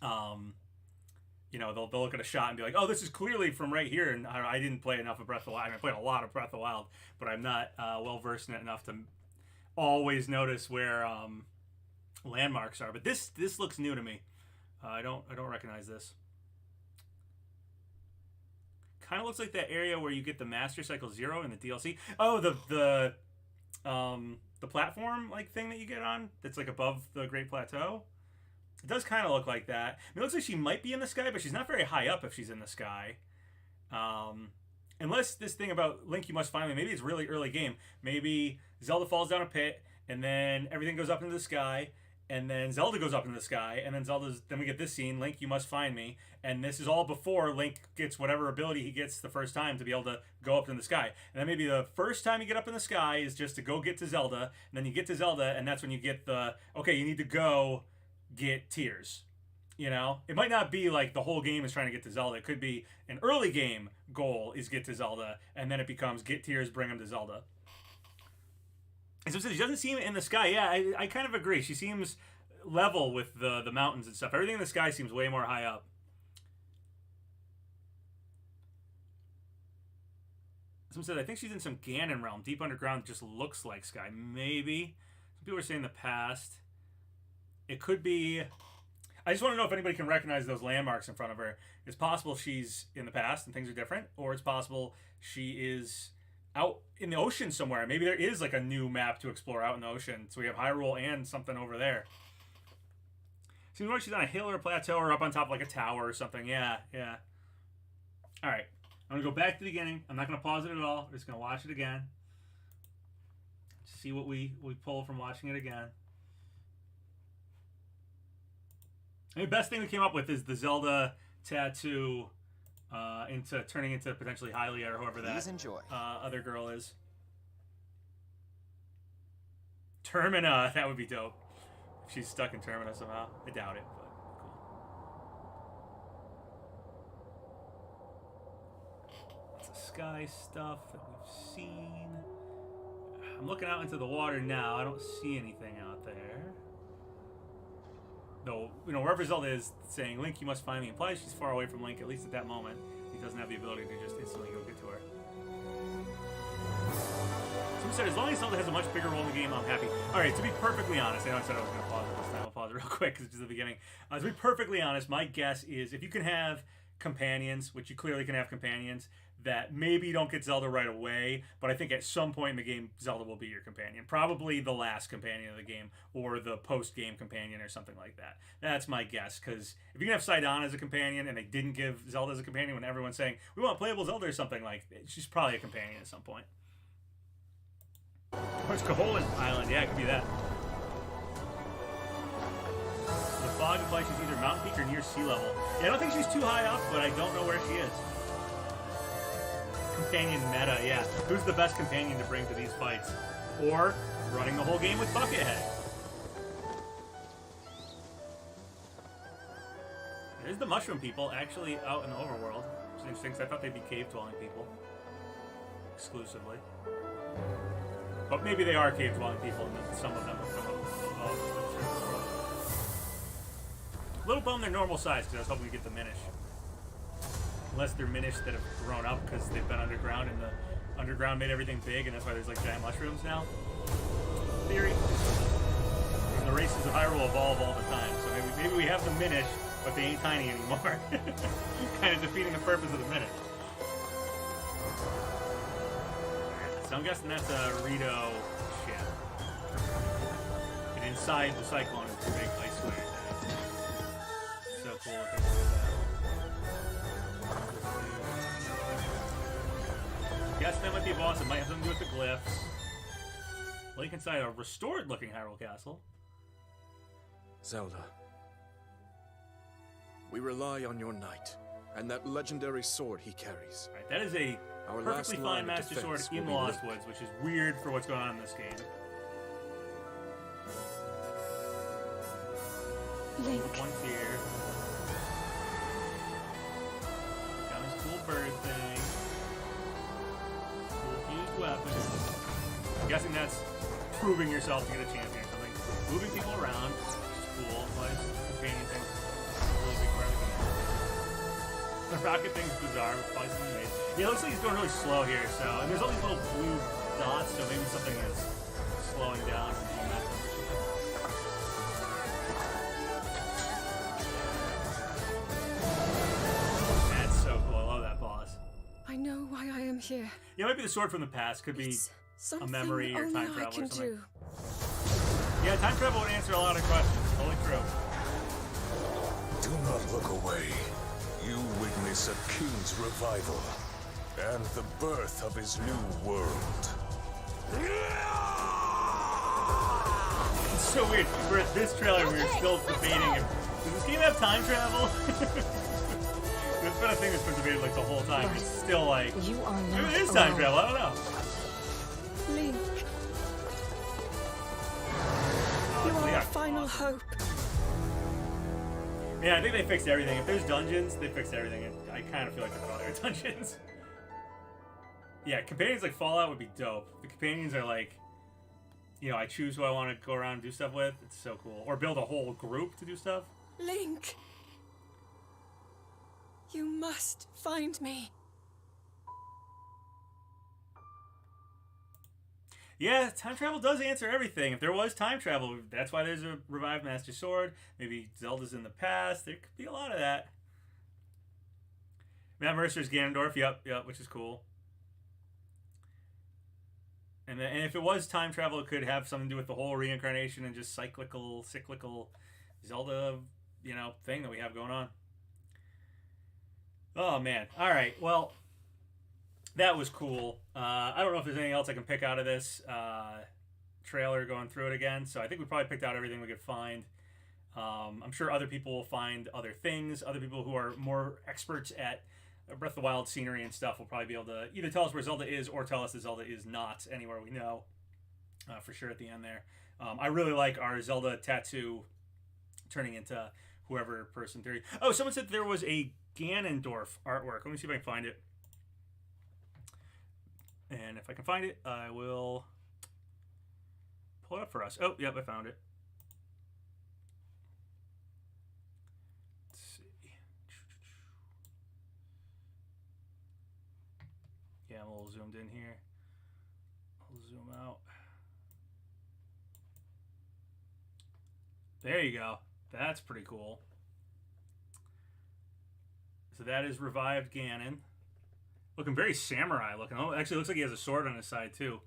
A: you know, they'll look at a shot and be like, oh, this is clearly from right here. And I didn't play enough of Breath of the Wild. I mean, I played a lot of Breath of the Wild, but I'm not well versed in it enough to always notice where landmarks are. But this looks new to me. I don't recognize this. Kind of looks like that area where you get the Master Cycle Zero in the DLC. Oh, the platform like thing that you get on that's like above the Great Plateau. It does kind of look like that. I mean, it looks like she might be in the sky, but she's not very high up if she's in the sky. Unless this thing about Link, you must find me. Maybe it's really early game. Maybe Zelda falls down a pit, and then everything goes up into the sky, and then Zelda goes up into the sky, and then we get this scene, Link, you must find me. And this is all before Link gets whatever ability he gets the first time to be able to go up in the sky. And then maybe the first time you get up in the sky is just to go get to Zelda, and then you get to Zelda, and that's when you get the, okay, you need to go get Tears. You know? It might not be like the whole game is trying to get to Zelda. It could be an early game goal is get to Zelda, and then it becomes get Tears, bring him to Zelda. And so she doesn't seem in the sky. Yeah, I kind of agree. She seems level with the mountains and stuff. Everything in the sky seems way more high up. Someone said, I think she's in some Ganon realm. Deep underground just looks like sky. Maybe. Some people are saying the past. It could be... I just want to know if anybody can recognize those landmarks in front of her. It's possible she's in the past and things are different, or it's possible she is out in the ocean somewhere. Maybe there is like a new map to explore out in the ocean. So we have Hyrule and something over there. Seems like she's on a hill or a plateau or up on top of like a tower or something. Yeah. All right. I'm going to go back to the beginning. I'm not going to pause it at all. We're just going to watch it again. See what we pull from watching it again. The best thing we came up with is the Zelda tattoo turning into potentially Hylia or whoever that other girl is. Termina, that would be dope. she's stuck in Terminus somehow. I doubt it, but cool. Lots of sky stuff that we've seen. I'm looking out into the water now. I don't see anything out there. Though, you know, wherever Zelda is saying, Link, you must find me, implies she's far away from Link, at least at that moment. He doesn't have the ability to just instantly go get to her. Someone said, as long as Zelda has a much bigger role in the game, I'm happy. Alright, to be perfectly honest, I know I said I was going to pause it this time. I'll pause it real quick because it's just the beginning. To be perfectly honest, my guess is if you can have companions, which you clearly can have companions, that maybe you don't get Zelda right away, but I think at some point in the game, Zelda will be your companion. Probably the last companion of the game, or the post-game companion, or something like that. That's my guess, because if you can have Sidon as a companion, and they didn't give Zelda as a companion when everyone's saying, we want playable Zelda or something, like, she's probably a companion at some point. Where's Koholint Island? Yeah, it could be that. The fog implies she's either mountain peak or near sea level. Yeah, I don't think she's too high up, but I don't know where she is. Companion meta, yeah. Who's the best companion to bring to these fights? Or running the whole game with Buckethead. There's the mushroom people actually out in the overworld. Which is interesting, because I thought they'd be cave-dwelling people. Exclusively. But maybe they are cave-dwelling people, and then some of them have come up. A little bummed they're normal size, because I was hoping to get the Minish. Unless they're Minish that have grown up because they've been underground and the underground made everything big, and that's why there's like giant mushrooms now. Theory. And the races of Hyrule evolve all the time, so maybe we have the Minish, but they ain't tiny anymore. Kind of defeating the purpose of the Minish. So I'm guessing that's a Rito ship. And inside the Cyclone is the big ice square thing. So cool looking. Guess that might be a boss. It might have something to do with the glyphs. Link inside a restored-looking Hyrule Castle.
C: Zelda. We rely on your knight, and that legendary sword he carries.
A: Right, that is a
C: Our
A: perfectly
C: last line
A: fine
C: of
A: Master Sword
C: defense will
A: in
C: be
A: Lost
C: Link.
A: Woods, which is weird for what's going on in this game.
D: Link.
A: One's here. Got his cool bird thing. Cool fused weapon. I'm guessing that's proving yourself to get a champion or something. Moving people around, which is cool. Plus, companion things is a really big part of the game. The rocket thing's bizarre, but probably something made. Yeah, it looks like he's going really slow here, so. And there's all these little blue dots, so maybe something is slowing down from doing that. That's so cool. I love that boss.
D: I know why I am here.
A: Yeah, it might be the sword from the past. Could be
D: It's something
A: memory or
D: only
A: time
D: I
A: travel or
D: can
A: something.
D: do.
A: Yeah, time travel would answer a lot of questions. Totally true.
E: Do not look away. You witness a king's revival and the birth of his new world.
A: It's so weird. We're at this trailer, we were still debating if does this game have time travel? It's been a thing that's been debated like the whole time.
G: But
A: It's still like
G: You are
A: maybe
G: not
A: it is time
G: alone.
A: travel. I don't know.
D: Link,
A: Oh,
D: you are
A: yeah,
D: our final
A: awesome.
D: hope.
A: Yeah, I think they fixed everything. If there's dungeons, they fixed everything. And I kind of feel like they're probably there are dungeons. Yeah, companions like Fallout would be dope. The companions are like, you know, I choose who I want to go around and do stuff with. It's so cool. Or build a whole group to do stuff.
D: Link, you must find me.
A: Yeah, time travel does answer everything. If there was time travel, that's why there's a revived Master Sword. Maybe Zelda's in the past. There could be a lot of that. Matt Mercer's Ganondorf, yep, which is cool. And if it was time travel, it could have something to do with the whole reincarnation and just cyclical Zelda, you know, thing that we have going on. Oh, man. All right, well, that was cool. I don't know if there's anything else I can pick out of this trailer going through it again. So I think we probably picked out everything we could find. I'm sure other people will find other things. Other people who are more experts at Breath of the Wild scenery and stuff will probably be able to either tell us where Zelda is or tell us that Zelda is not anywhere we know. For sure at the end there. I really like our Zelda tattoo turning into whoever person 30. Oh, someone said there was a Ganondorf artwork. Let me see if I can find it. And if I can find it, I will pull it up for us. Oh, yep, I found it. Let's see. Yeah, I'm a little zoomed in here. I'll zoom out. There you go. That's pretty cool. So that is revived Ganon. Looking very samurai looking. Oh, actually looks like he has a sword on his side too.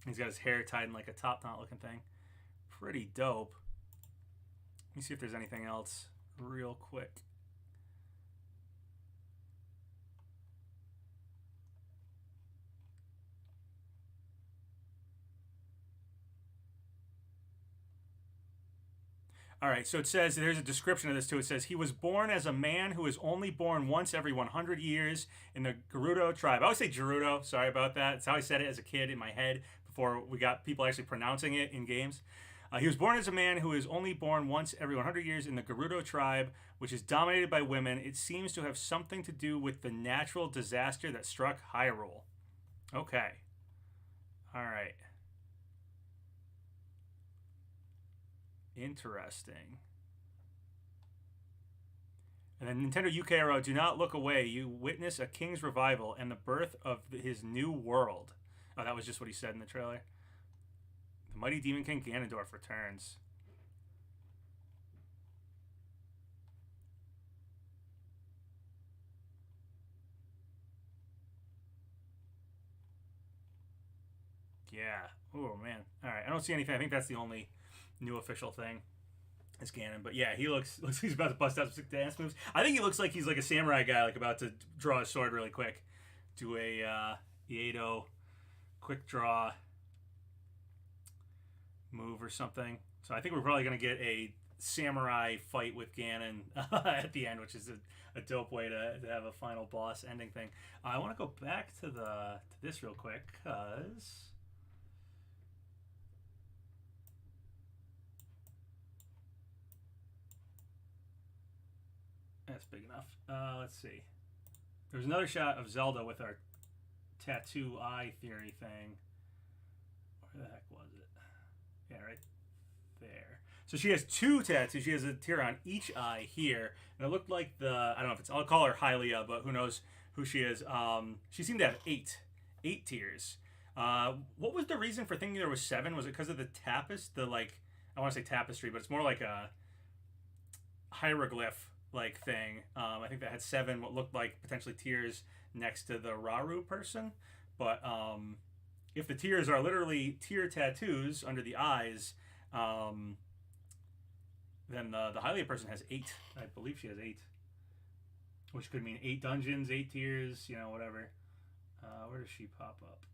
A: He's got his hair tied in like a top knot looking thing. Pretty dope. Let me see if there's anything else real quick. All right, so it says, there's a description of this too. It says, he was born as a man who is only born once every 100 years in the Gerudo tribe. I always say Gerudo, sorry about that. It's how I said it as a kid in my head before we got people actually pronouncing it in games. He was born as a man who is only born once every 100 years in the Gerudo tribe, which is dominated by women. It seems to have something to do with the natural disaster that struck Hyrule. Okay. All right. Interesting. And then Nintendo UKRO, do not look away. You witness a king's revival and the birth of his new world. Oh, that was just what he said in the trailer. The mighty Demon King Ganondorf returns. Yeah. Oh, man. All right. I don't see anything. I think that's the only new official thing is Ganon. But yeah, he looks like he's about to bust out some dance moves. I think he looks like he's like a samurai guy, like about to draw his sword really quick. Do a Iedo quick draw move or something. So I think we're probably going to get a samurai fight with Ganon at the end, which is a dope way to have a final boss ending thing. I want to go back to this real quick because that's big enough. Let's see. There's another shot of Zelda with our tattoo eye theory thing. Where the heck was it? Yeah, right there. So she has two tattoos. She has a tear on each eye here. And it looked like I don't know if it's, I'll call her Hylia, but who knows who she is. She seemed to have eight tears. What was the reason for thinking there was 7? Was it because of the tapestry? I want to say tapestry, but it's more like a hieroglyph like thing. I think that had 7 what looked like potentially tears next to the Raru person. But if the tears are literally tear tattoos under the eyes, then the Hylia person has 8. I believe she has 8. Which could mean 8 dungeons, 8 tears, you know, whatever. Where does she pop up?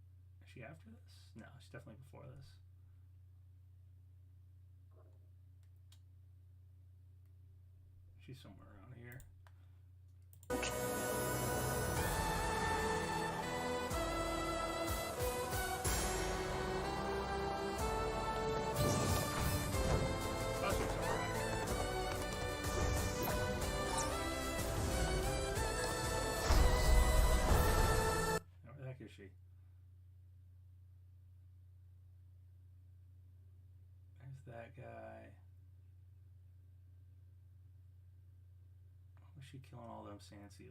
A: Is she after this? No, she's definitely before this. She's somewhere around here. She? There's that guy. Was she killing all them sand seals?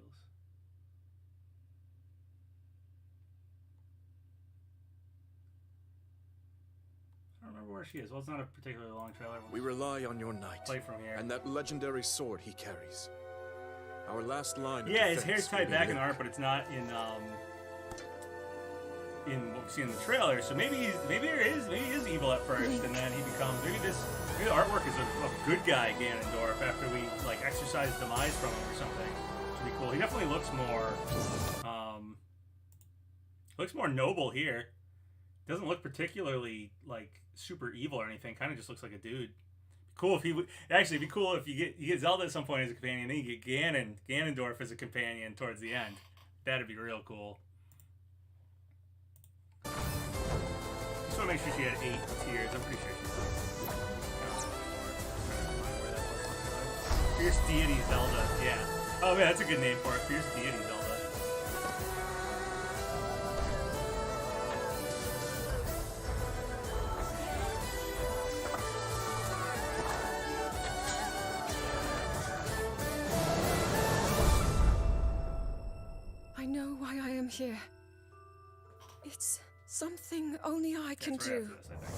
A: I don't remember where she is. Well, it's not a particularly long trailer.
C: We rely on your knight.
A: Play from here.
C: And that legendary sword he carries. Our last line of
A: yeah, his
C: defense
A: hair's tied back in the
C: lit.
A: art, but it's not in what we see in the trailer. So maybe he is evil at first, and then he becomes maybe the artwork is a good guy Ganondorf after we like exercise demise from him or something. Should be cool. He definitely looks more noble here. Doesn't look particularly like super evil or anything. Kind of just looks like a dude. Cool if he would actually be cool if you get Zelda at some point as a companion, then you get Ganondorf as a companion towards the end. That'd be real cool. just want to make sure she had 8 tears. I'm pretty sure she did. Fierce Deity Zelda. Yeah. Oh, yeah, that's a good name for it. Fierce Deity Zelda.
D: I know why I am here. It's something only I can
A: That's right
D: do.
A: after this, I think.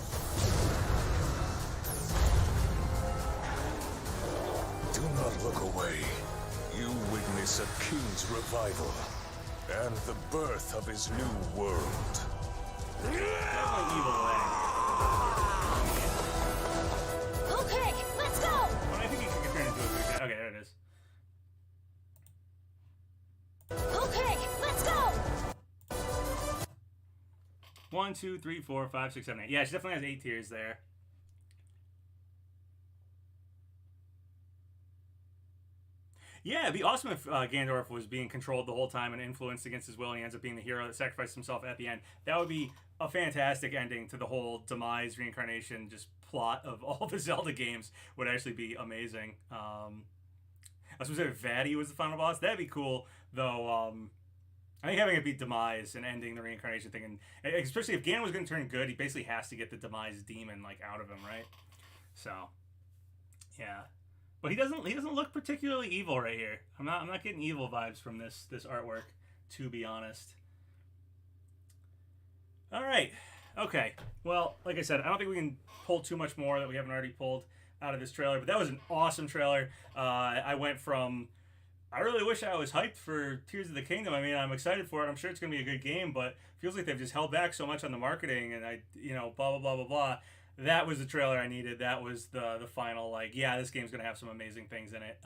E: Do not look away. You witness a king's revival and the birth of his new world.
A: Definitely evil way.
F: Okay, let's go!
A: Well, I think you can turn into a good guy. Okay, there it is.
F: Okay, let's go!
A: 1, 2, 3, 4, 5, 6, 7, 8. Yeah, she definitely has 8 tears there. Yeah, it'd be awesome if Gandorf was being controlled the whole time and influenced against his will, and he ends up being the hero that sacrificed himself at the end. That would be a fantastic ending to the whole demise, reincarnation, just plot of all the Zelda games. Would actually be amazing. I was going to say Vaddie was the final boss. That'd be cool, though. I think having it be demise and ending the reincarnation thing, and especially if Ganon was going to turn good, he basically has to get the demise demon like out of him, right? So, yeah. But he doesn't look particularly evil right here. I'm not getting evil vibes from this artwork, to be honest. All right. Okay. Well, like I said, I don't think we can pull too much more that we haven't already pulled out of this trailer, but that was an awesome trailer. I went from I really wish I was hyped for Tears of the Kingdom. I mean, I'm excited for it. I'm sure it's going to be a good game, but it feels like they've just held back so much on the marketing and blah, blah, blah, blah, blah. That was the trailer I needed. That was the final, like, yeah, this game's going to have some amazing things in it.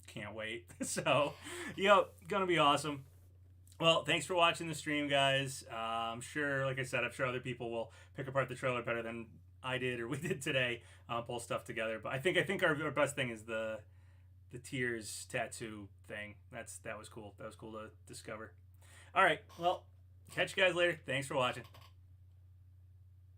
A: Can't wait. So, going to be awesome. Well, thanks for watching the stream, guys. I'm sure, like I said, I'm sure other people will pick apart the trailer better than I did or we did today, pull stuff together. But I think our best thing is the Tears tattoo thing. That was cool. That was cool to discover. All right. Well, catch you guys later. Thanks for watching.